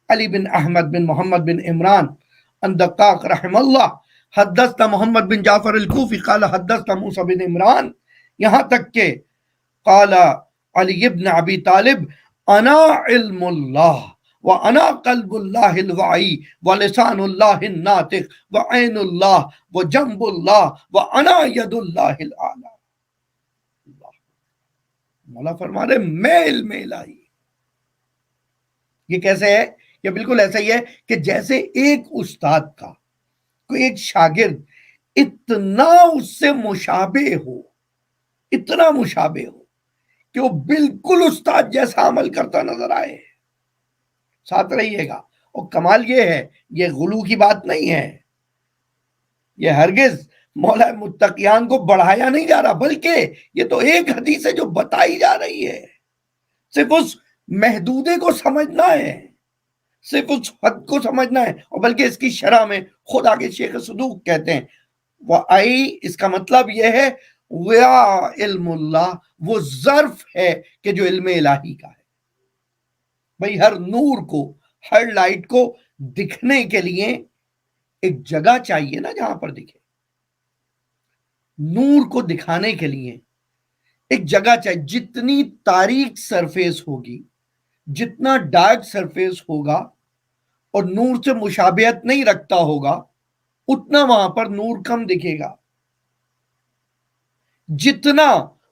علی بن احمد بن محمد بن عمران ان دقاق رحم اللہ حدثنا محمد بن جعفر الکوفی قال حدثنا موسیٰ بن عمران, یہاں تک کہ قال علی ابن ابی طالب انا علم اللہ وانا قلب اللہ الوعی ولسان اللہ الناطق وعین اللہ وجنب اللہ وانا ید اللہ الاعلی. مولا فرما رہے میں علم الہی. یہ کیسے ہے؟ یہ بالکل ایسا ہی ہے کہ جیسے ایک استاد کا کوئی ایک شاگرد اتنا اس سے مشابہ ہو, اتنا مشابہ ہو کہ وہ بالکل استاد جیسا عمل کرتا نظر آئے. ساتھ رہیے گا. اور کمال یہ ہے, یہ غلو کی بات نہیں ہے, یہ ہرگز مولا متقیان کو بڑھایا نہیں جا رہا, بلکہ یہ تو ایک حدیث ہے جو بتائی جا رہی ہے. صرف اس محدودے کو سمجھنا ہے, صرف اس حد کو سمجھنا ہے. اور بلکہ اس کی شرح میں خود آگے شیخ صدوق کہتے ہیں وَأَي, اس کا مطلب یہ ہے وَيَا علم اللہ, وہ ظرف ہے کہ جو علم الہی کا ہے. بھئی ہر نور کو, ہر لائٹ کو دکھنے کے لیے ایک جگہ چاہیے نا جہاں پر دکھے. نور کو دکھانے کے لیے ایک جگہ چاہیے. جتنی تاریک سرفیس ہوگی, جتنا ڈارک سرفیس ہوگا اور نور سے مشابہت نہیں رکھتا ہوگا اتنا وہاں پر نور کم دکھے گا. جتنا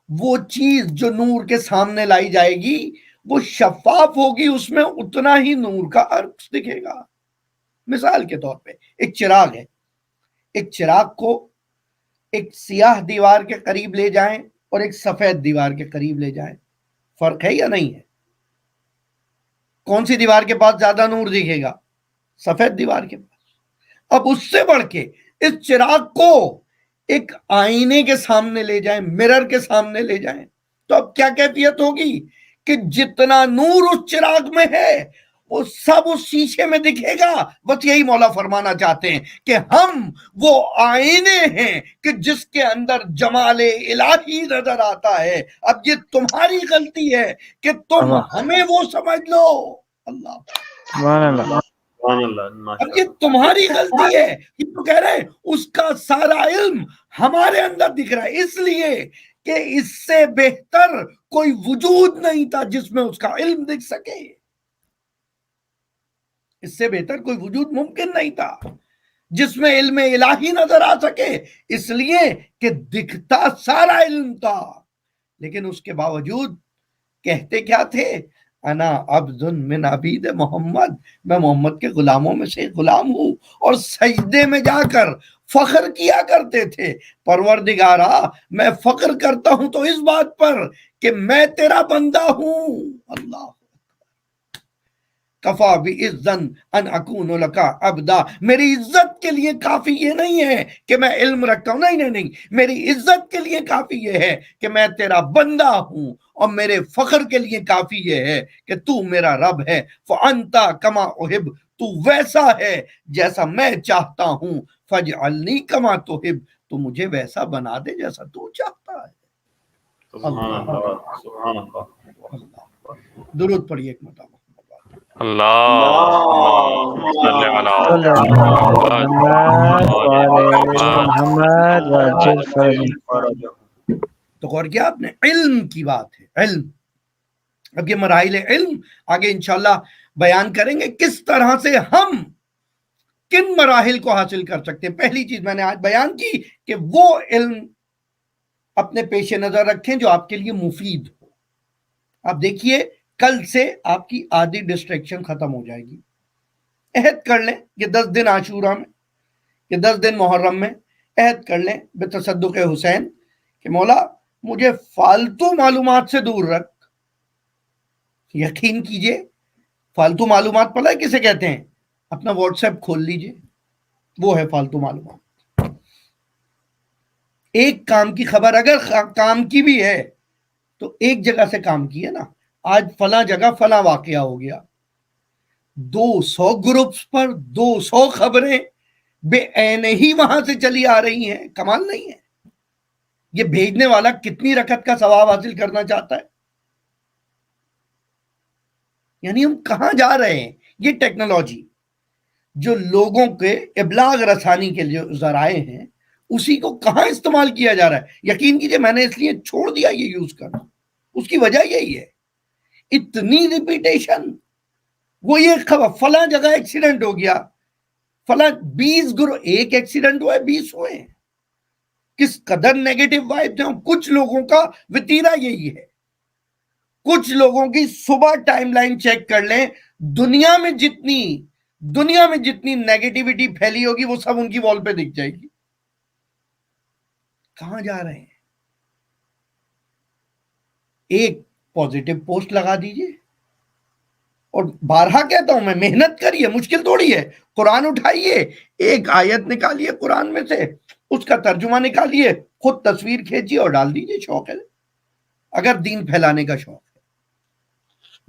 وہ چیز جو نور کے سامنے لائی جائے گی وہ شفاف ہوگی اس میں اتنا ہی نور کا عکس دکھے گا. مثال کے طور پہ ایک چراغ ہے, ایک چراغ کو ایک سیاہ دیوار کے قریب لے جائیں اور ایک سفید دیوار کے قریب لے جائیں, فرق ہے یا نہیں ہے؟ کون سی دیوار کے پاس زیادہ نور دکھے گا؟ سفید دیوار کے پاس. اب اس سے بڑھ کے اس چراغ کو ایک آئینے کے سامنے لے جائیں, مرر کے سامنے لے جائیں, تو اب کیا کیفیت ہوگی کہ جتنا نور اس چراغ میں ہے وہ سب اس شیشے میں دکھے گا. بس یہی مولا فرمانا چاہتے ہیں کہ ہم وہ آئینے ہیں کہ جس کے اندر جمال الہی نظر آتا ہے. اب یہ تمہاری غلطی ہے کہ تم ہمیں وہ سمجھ لو. اللہ اب یہ تمہاری غلطی ہے. یہ تو کہہ رہے ہیں اس کا سارا علم ہمارے اندر دکھ رہا ہے اس لیے کہ اس سے بہتر کوئی وجود نہیں تھا جس میں اس کا علم دکھ سکے. اس سے بہتر کوئی وجود ممکن نہیں تھا جس میں علم الہی نظر آ سکے, اس لیے کہ دکھتا سارا علم تھا. لیکن اس کے باوجود کہتے کیا تھے؟ انا عبد من عبید محمد, میں محمد کے غلاموں میں سے غلام ہوں. اور سجدے میں جا کر فخر کیا کرتے تھے, پروردگارا میں فخر کرتا ہوں تو اس بات پر کہ میں تیرا بندہ ہوں. اللہ کفا بعزن ان اکون لک عبدا, میری عزت کے لیے کافی یہ نہیں ہے کہ میں علم رکھتا ہوں, نہیں, میری عزت کے لیے کافی یہ ہے کہ میں تیرا بندہ ہوں, اور میرے فخر کے لیے کافی یہ ہے کہ تو میرا رب ہے. فانت کما احب, تو ویسا ہے جیسا میں چاہتا ہوں. فاجعلنی کما تحب, تو مجھے ویسا بنا دے جیسا تو چاہتا ہے. اللہ درود پڑھیے ایک مرتبہ. تو غور کیا آپ نے, علم کی بات ہے, علم. اب یہ مراحل علم آگے انشاءاللہ بیان کریں گے کس طرح سے ہم کن مراحل کو حاصل کر سکتے ہیں. پہلی چیز میں نے آج بیان کی کہ وہ علم اپنے پیش نظر رکھیں جو آپ کے لیے مفید ہو. آپ دیکھیے کل سے آپ کی آدھی ڈسٹریکشن ختم ہو جائے گی. عہد کر لیں یہ 10 دن عاشورہ میں, یہ 10 دن محرم میں عہد کر لیں بتصدق حسین کہ مولا مجھے فالتو معلومات سے دور رکھ. یقین کیجئے فالتو معلومات پتہ ہے کسے کہتے ہیں؟ اپنا واٹس ایپ کھول لیجئے, وہ ہے فالتو معلومات. ایک کام کی خبر اگر کام کی بھی ہے تو ایک جگہ سے کام کی ہے نا, آج فلاں جگہ فلاں واقعہ ہو گیا, 200 گروپس پر 200 خبریں بے عین ہی وہاں سے چلی آ رہی ہیں. کمال نہیں ہے؟ یہ بھیجنے والا کتنی رکعت کا ثواب حاصل کرنا چاہتا ہے؟ یعنی ہم کہاں جا رہے ہیں؟ یہ ٹیکنالوجی جو لوگوں کے ابلاغ رسانی کے جو ذرائع ہیں اسی کو کہاں استعمال کیا جا رہا ہے. یقین کیجئے میں نے اس لیے چھوڑ دیا یہ یوز کرنا, اس کی وجہ یہی ہے اتنی ریپیٹیشن. وہ یہ خبر فلاں جگہ ایکسیڈنٹ ہو گیا, فلاں 20 ایک ایکسیڈنٹ ہوا ہے 20 ہوئے ہیں. کس قدر نیگیٹو وائب ہیں. کچھ لوگوں کا وتیرہ یہی ہے, کچھ لوگوں کی صبح ٹائم لائن چیک کر لیں, دنیا میں جتنی نیگیٹیوٹی پھیلی ہوگی وہ سب ان کی وال پہ دکھ جائے گی. کہاں جا رہے ہیں؟ ایک پوزیٹو پوسٹ لگا دیجئے, اور بارہا کہتا ہوں میں, محنت کریے, مشکل تھوڑی ہے. قرآن اٹھائیے, ایک آیت نکالیے قرآن میں سے, اس کا ترجمہ نکالیے, خود تصویر کھینچیے اور ڈال دیجئے. شوق ہے اگر دین پھیلانے کا شوق ہے.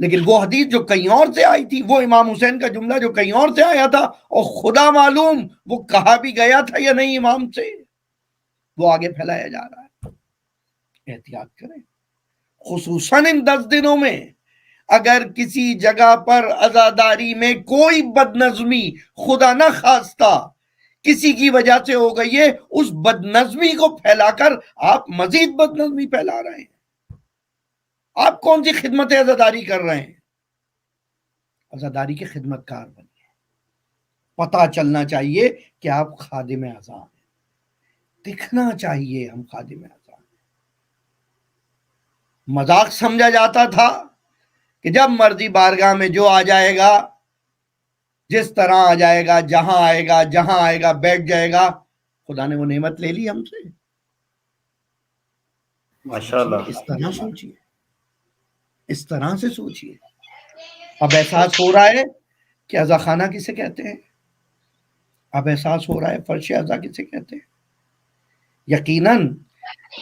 لیکن وہ حدیث جو کہیں اور سے آئی تھی, وہ امام حسین کا جملہ جو کہیں اور سے آیا تھا, اور خدا معلوم وہ کہا بھی گیا تھا یا نہیں امام سے, وہ آگے پھیلایا جا رہا ہے. احتیاط کریں, خصوصاً ان 10 دنوں میں. اگر کسی جگہ پر عزاداری میں کوئی بدنظمی خدا نہ خواستہ کسی کی وجہ سے ہو گئی ہے, اس بدنظمی کو پھیلا کر آپ مزید بدنظمی پھیلا رہے ہیں. آپ کون سی خدمت عزاداری کر رہے ہیں؟ عزاداری کے خدمت کار بنیے. پتہ چلنا چاہیے کہ آپ خادم عزا ہیں, دکھنا چاہیے ہم خادم عزا ہیں. مذاق سمجھا جاتا تھا کہ جب مرضی بارگاہ میں جو آ جائے گا, جس طرح آ جائے گا, جہاں آئے گا بیٹھ جائے گا. خدا نے وہ نعمت لے لی ہم سے. ماشاءاللہ. اس طرح سوچیے, اس طرح سے سوچیے. اب احساس ہو رہا ہے کہ عزا خانہ کسے کہتے ہیں, اب احساس ہو رہا ہے فرش عزا کسے کہتے ہیں. یقیناً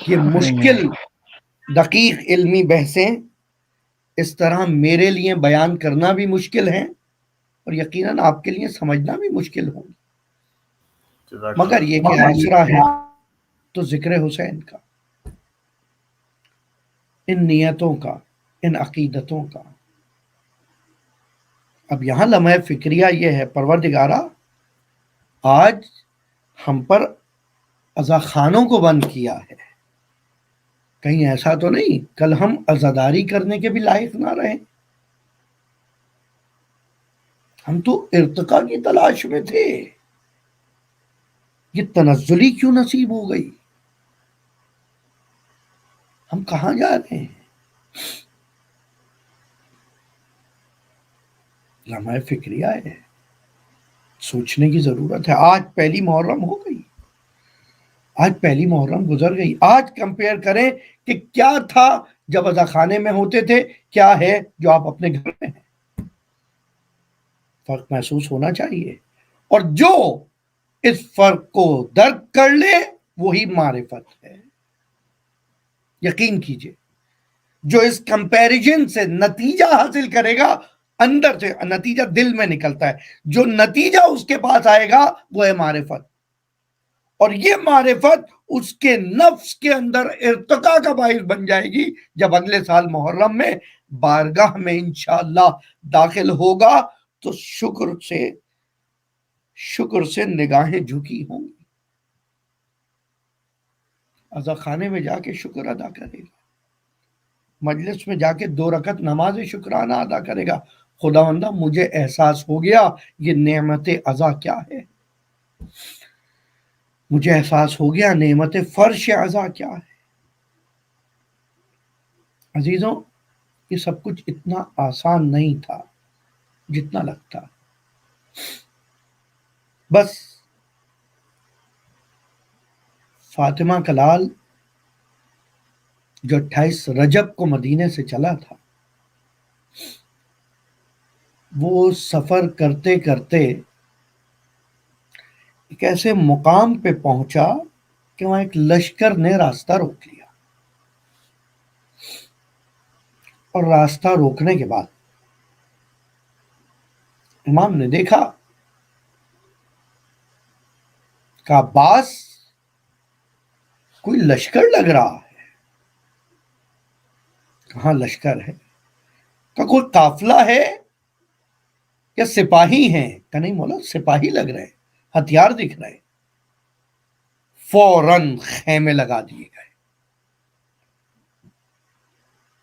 یہ مشکل دقیق علمی بحثیں اس طرح میرے لیے بیان کرنا بھی مشکل ہے, اور یقیناً آپ کے لیے سمجھنا بھی مشکل ہوگی. مگر یہ کہ آسرا ہے تو ذکر حسین کا, ان نیتوں کا, ان عقیدتوں کا. اب یہاں لمحہ فکریہ یہ ہے, پروردگارہ آج ہم پر عزا خانوں کو بند کیا ہے, کہیں ایسا تو نہیں کل ہم عزاداری کرنے کے بھی لائق نہ رہیں. ہم تو ارتقاء کی تلاش میں تھے, یہ تنزلی کیوں نصیب ہو گئی؟ ہم کہاں جا رہے ہیں؟ لمحہ فکریہ ہے, سوچنے کی ضرورت ہے. آج پہلی محرم ہو گئی, آج پہلی محرم گزر گئی. آج کمپیئر کریں کہ کیا تھا جب عزا خانے میں ہوتے تھے, کیا ہے جو آپ اپنے گھر میں ہیں. فرق محسوس ہونا چاہیے, اور جو اس فرق کو درک کر لے وہی معرفت ہے. یقین کیجئے, جو اس کمپیریزن سے نتیجہ حاصل کرے گا, اندر سے نتیجہ دل میں نکلتا ہے, جو نتیجہ اس کے پاس آئے گا وہ ہے معرفت. اور یہ معرفت اس کے نفس کے اندر ارتقاء کا باعث بن جائے گی. جب اگلے سال محرم میں بارگاہ میں انشاءاللہ داخل ہوگا تو شکر سے نگاہیں جھکی ہوں گی. عزا خانے میں جا کے شکر ادا کرے گا, مجلس میں جا کے 2 رکعت نماز شکرانہ ادا کرے گا. خداوندہ مجھے احساس ہو گیا یہ نعمت عزا کیا ہے, مجھے احساس ہو گیا نعمت فرش عزا کیا ہے. عزیزوں, یہ سب کچھ اتنا آسان نہیں تھا جتنا لگتا. بس فاطمہ کلال جو 28 رجب کو مدینے سے چلا تھا, وہ سفر کرتے کرتے ایک ایسے مقام پہ پہنچا کہ وہاں ایک لشکر نے راستہ روک لیا, اور راستہ روکنے کے بعد امام نے دیکھا کہ عباس کوئی لشکر لگ رہا ہے. کہاں لشکر ہے؟ کہ کوئی قافلہ ہے یا سپاہی ہیں؟ کہ نہیں مولا, سپاہی لگ رہے, ہتھیار دکھ رہے. فوراً خیمے لگا دیے گئے.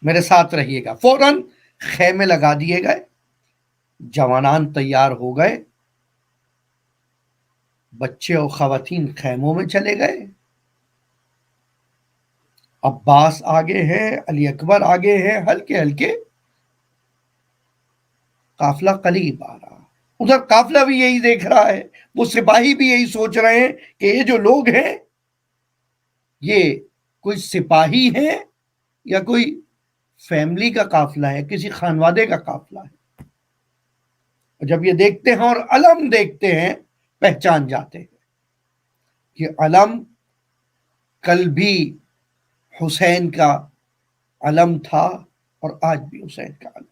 میرے ساتھ رہیے گا. فوراً خیمے لگا دیے گئے, جوانان تیار ہو گئے, بچے اور خواتین خیموں میں چلے گئے. عباس آگے ہے, علی اکبر آگے ہے, ہلکے ہلکے قافلہ قریب آ رہا. ادھر قافلہ بھی یہی دیکھ رہا ہے, وہ سپاہی بھی یہی سوچ رہے ہیں کہ یہ جو لوگ ہیں یہ کوئی سپاہی ہیں یا کوئی فیملی کا قافلہ ہے, کسی خانوادے کا قافلہ ہے. اور جب یہ دیکھتے ہیں اور علم دیکھتے ہیں پہچان جاتے ہیں کہ علم کل بھی حسین کا علم تھا اور آج بھی حسین کا علم.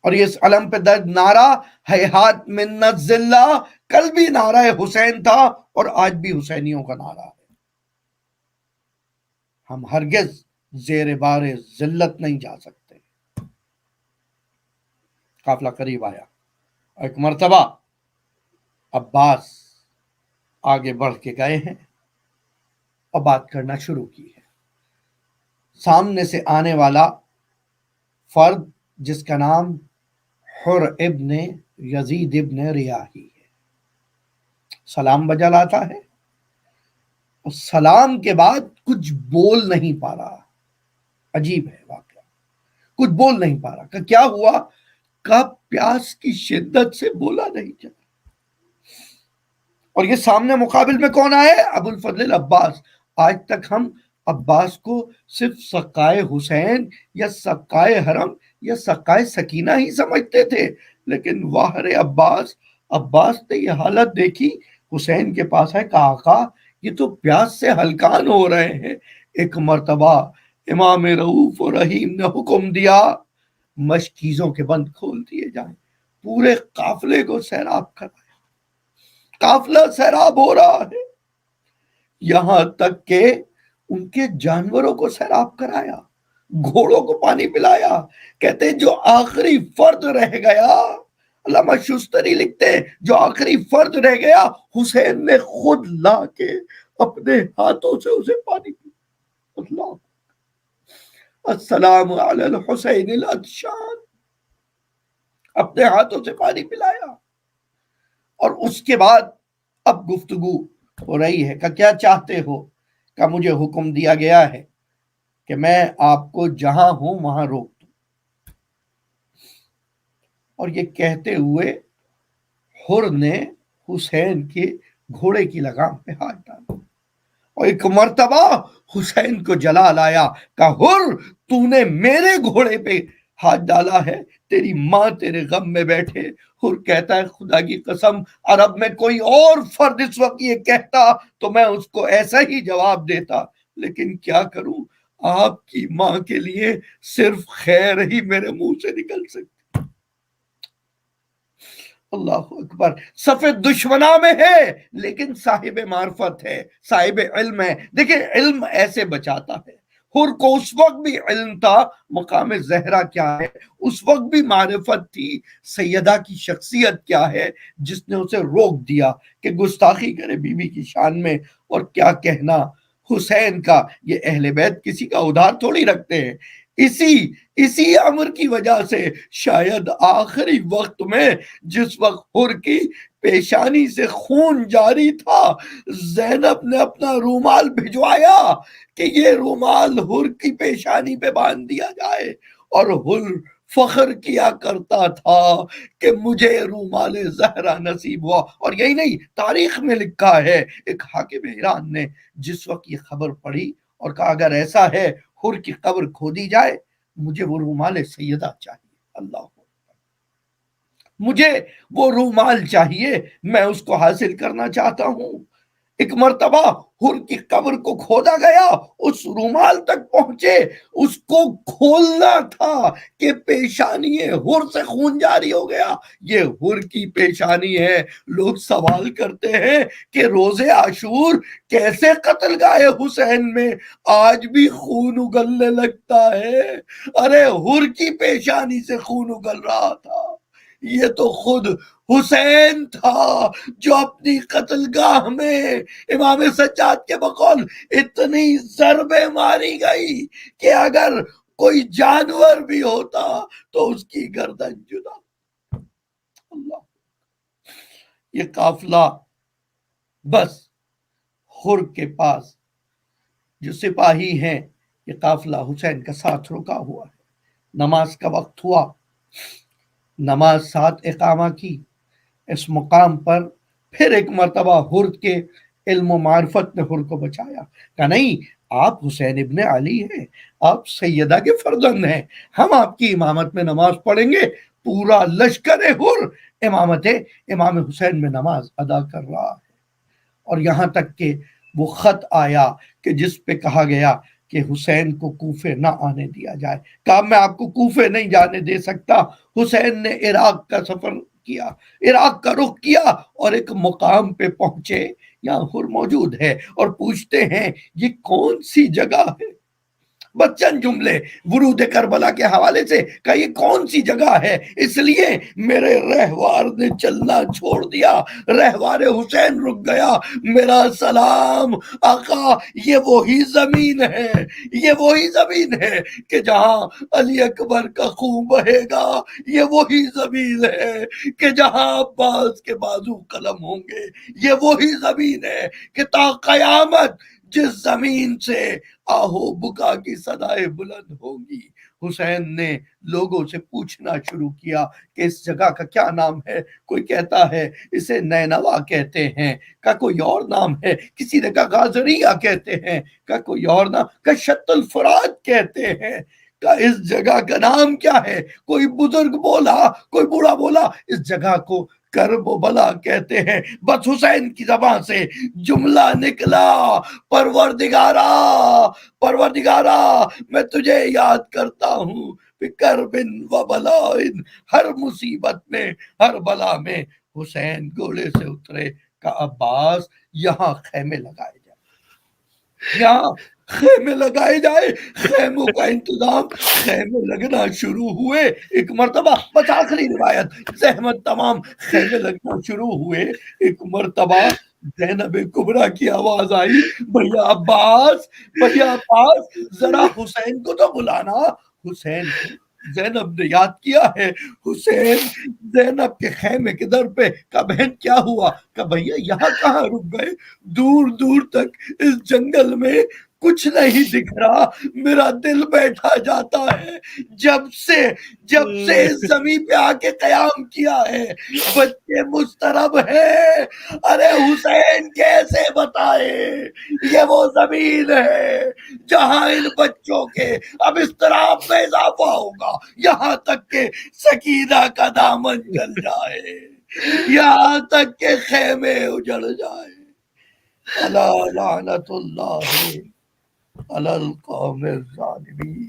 اور اس علم پہ درد نعرہ ہیہات منت ذلہ, کل بھی نعرہ حسین تھا اور آج بھی حسینیوں کا نعرہ ہے. ہم ہرگز زیر بار ذلت نہیں جا سکتے. قافلہ قریب آیا, ایک مرتبہ عباس آگے بڑھ کے گئے ہیں اور بات کرنا شروع کی ہے. سامنے سے آنے والا فرد جس کا نام حر ابن یزید ابن ریاحی ہے، سلام بجا لاتا ہے اور سلام کے بعد کچھ بول نہیں پا رہا. عجیب ہے واقعہ، کچھ بول نہیں پا رہا. کہ کیا ہوا؟ کہ پیاس کی شدت سے بولا نہیں چلا. اور یہ سامنے مقابل میں کون آئے؟ ابو الفضل العباس. آج تک ہم عباس کو صرف سقائے حسین یا سقائے حرم یا سقائے سکینہ ہی سمجھتے تھے، لیکن واہ رے عباس نے یہ حالت دیکھی. حسین کے پاس ہے کہ آقا یہ تو پیاس سے ہلکان ہو رہے ہیں. ایک مرتبہ امام رؤوف و رحیم نے حکم دیا مشکیزوں کے بند کھول دیے جائیں، پورے قافلے کو سیراب کرایا. قافلہ سیراب ہو رہا ہے، یہاں تک کہ ان کے جانوروں کو سیراب کرایا، گھوڑوں کو پانی پلایا. کہتے جو آخری فرد رہ گیا، علامہ شستری لکھتے ہیں جو آخری فرد رہ گیا حسین نے خود لا کے اپنے ہاتھوں سے اسے پانی پیا. اللہ السلام علی الحسین العطشان، اپنے ہاتھوں سے پانی پلایا. اور اس کے بعد اب گفتگو ہو رہی ہے کہ کیا چاہتے ہو؟ کہ مجھے حکم دیا گیا ہے کہ میں آپ کو جہاں ہوں وہاں روک دوں. اور یہ کہتے ہوئے حر نے حسین کے گھوڑے کی لگام پہ ہاتھ ڈالا اور ایک مرتبہ حسین کو جلال آیا کہ حر تو نے میرے گھوڑے پہ ہاتھ ڈالا ہے، تیری ماں تیرے غم میں بیٹھے. حر کہتا ہے خدا کی قسم عرب میں کوئی اور فرد اس وقت یہ کہتا تو میں اس کو ایسا ہی جواب دیتا، لیکن کیا کروں، آپ کی ماں کے لیے صرف خیر ہی میرے منہ سے نکل سکتی. اللہ اکبر. صف دشمنا میں ہے لیکن صاحب معرفت ہے، صاحب علم ہے. دیکھیں علم ایسے بچاتا ہے. حر کو اس وقت بھی علم تھا مقام زہرا کیا ہے، اس وقت بھی معرفت تھی سیدہ کی شخصیت کیا ہے، جس نے اسے روک دیا کہ گستاخی کرے بی بی کی شان میں. اور کیا کہنا حسین کا، یہ اہل بیت کسی کا ادھار تھوڑی رکھتے ہیں. اسی امر کی وجہ سے شاید آخری وقت میں جس وقت حر کی پیشانی سے خون جاری تھا، زینب نے اپنا رومال بھجوایا کہ یہ رومال حر کی پیشانی پہ باندھ دیا جائے. اور حر فخر کیا کرتا تھا کہ مجھے رومال زہرا نصیب ہوا. اور یہی نہیں، تاریخ میں لکھا ہے ایک حاکم ایران نے جس وقت یہ خبر پڑھی اور کہا اگر ایسا ہے حر کی قبر کھودی جائے، مجھے وہ رومال سیدہ چاہیے. اللہ، مجھے وہ رومال چاہیے، میں اس کو حاصل کرنا چاہتا ہوں. ایک مرتبہ حر کی قبر کو کھودا گیا، اس رومال تک پہنچے، اس کو کھولنا تھا کہ پیشانی حر سے خون جاری ہو گیا. یہ حر کی پیشانی ہے. لوگ سوال کرتے ہیں کہ روز عاشور کیسے قتل گائے حسین میں آج بھی خون اگلنے لگتا ہے؟ ارے حر کی پیشانی سے خون اگل رہا تھا. یہ تو خود حسین تھا جو اپنی قتل گاہ میں امام سجاد کے بقول اتنی ضربیں ماری گئی کہ اگر کوئی جانور بھی ہوتا تو اس کی گردن جدا. اللہ، یہ قافلہ بس حر کے پاس جو سپاہی ہیں، یہ قافلہ حسین کا ساتھ رکا ہوا ہے. نماز کا وقت ہوا، نماز ساتھ اقامہ کی. اس مقام پر پھر ایک مرتبہ حر کے علم و معرفت نے حر کو بچایا کہ نہیں، آپ حسین ابن علی ہیں، آپ سیدہ کے فرزند ہیں، ہم آپ کی امامت میں نماز پڑھیں گے. پورا لشکر حر امامت امام حسین میں نماز ادا کر رہا ہے. اور یہاں تک کہ وہ خط آیا کہ جس پہ کہا گیا کہ حسین کو کوفے نہ آنے دیا جائے. کہا میں آپ کو کوفے نہیں جانے دے سکتا. حسین نے عراق کا سفر کیا، عراق کا رخ کیا اور ایک مقام پہ پہنچے، یہاں حر موجود ہے اور پوچھتے ہیں یہ کون سی جگہ ہے؟ بس چند جملے ورود کربلا کے حوالے سے کہ یہ کون سی جگہ ہے، اس لیے میرے رہوار نے چلنا چھوڑ دیا، رہوار حسین رک گیا، میرا سلام آقا، یہ وہی زمین ہے، یہ وہی زمین ہے کہ جہاں علی اکبر کا خون بہے گا، یہ وہی زمین ہے کہ جہاں عباس کے بازو قلم ہوں گے، یہ وہی زمین ہے کہ تا قیامت جس زمین سے آہو بکا کی صدائیں بلند ہوگی۔ حسین نے لوگوں سے پوچھنا شروع کیا کہ اس جگہ کا کیا نام ہے، کوئی کہتا ہے اسے نینوا کہتے ہیں، کا کوئی اور نام ہے، کسی نے کہا غازریہ کہتے ہیں، کا کوئی اور نام، کا شط الفرات کہتے ہیں، کا اس جگہ کا نام کیا ہے؟ کوئی بزرگ بولا، کوئی بوڑھا بولا اس جگہ کو کرب و بلا کہتے ہیں۔ بس حسین کی زبان سے جملہ نکلا، پروردگارا، پروردگارا میں تجھے یاد کرتا ہوں کربن و بلائن، ہر مصیبت میں، ہر بلا میں۔ حسین گھوڑے سے اترے، کہ عباس یہاں خیمے لگائے جائے، یہاں خیمے لگائے جائے۔ خیموں کا انتظام، خیمے لگنا شروع ہوئے ایک مرتبہ، بس آخری روایت، زحمت تمام، خیمے لگنا شروع ہوئے ایک مرتبہ زینب کبریٰ کی آواز آئی، بھیا عباس، بھیا عباس ذرا حسین کو تو بلانا۔ حسین کو زینب نے یاد کیا ہے، حسین زینب کے خیمے کے در پہ، کہا بہن کیا ہوا؟ کہا بھیا یہاں کہاں رک گئے، دور دور تک اس جنگل میں کچھ نہیں دکھ رہا، میرا دل بیٹھا جاتا ہے جب سے اس زمین پہ آ کے قیام کیا ہے، بچے مضطرب ہیں۔ ارے حسین کیسے بتائے، یہ وہ زمین ہے جہاں ان بچوں کے اب اضطراب میں اضافہ ہوگا، یہاں تک کہ سکینہ کا دامن جل جائے، یہاں تک کہ خیمے اجڑ جائے۔ الا لعنت اللہ علی القوم الظالمین۔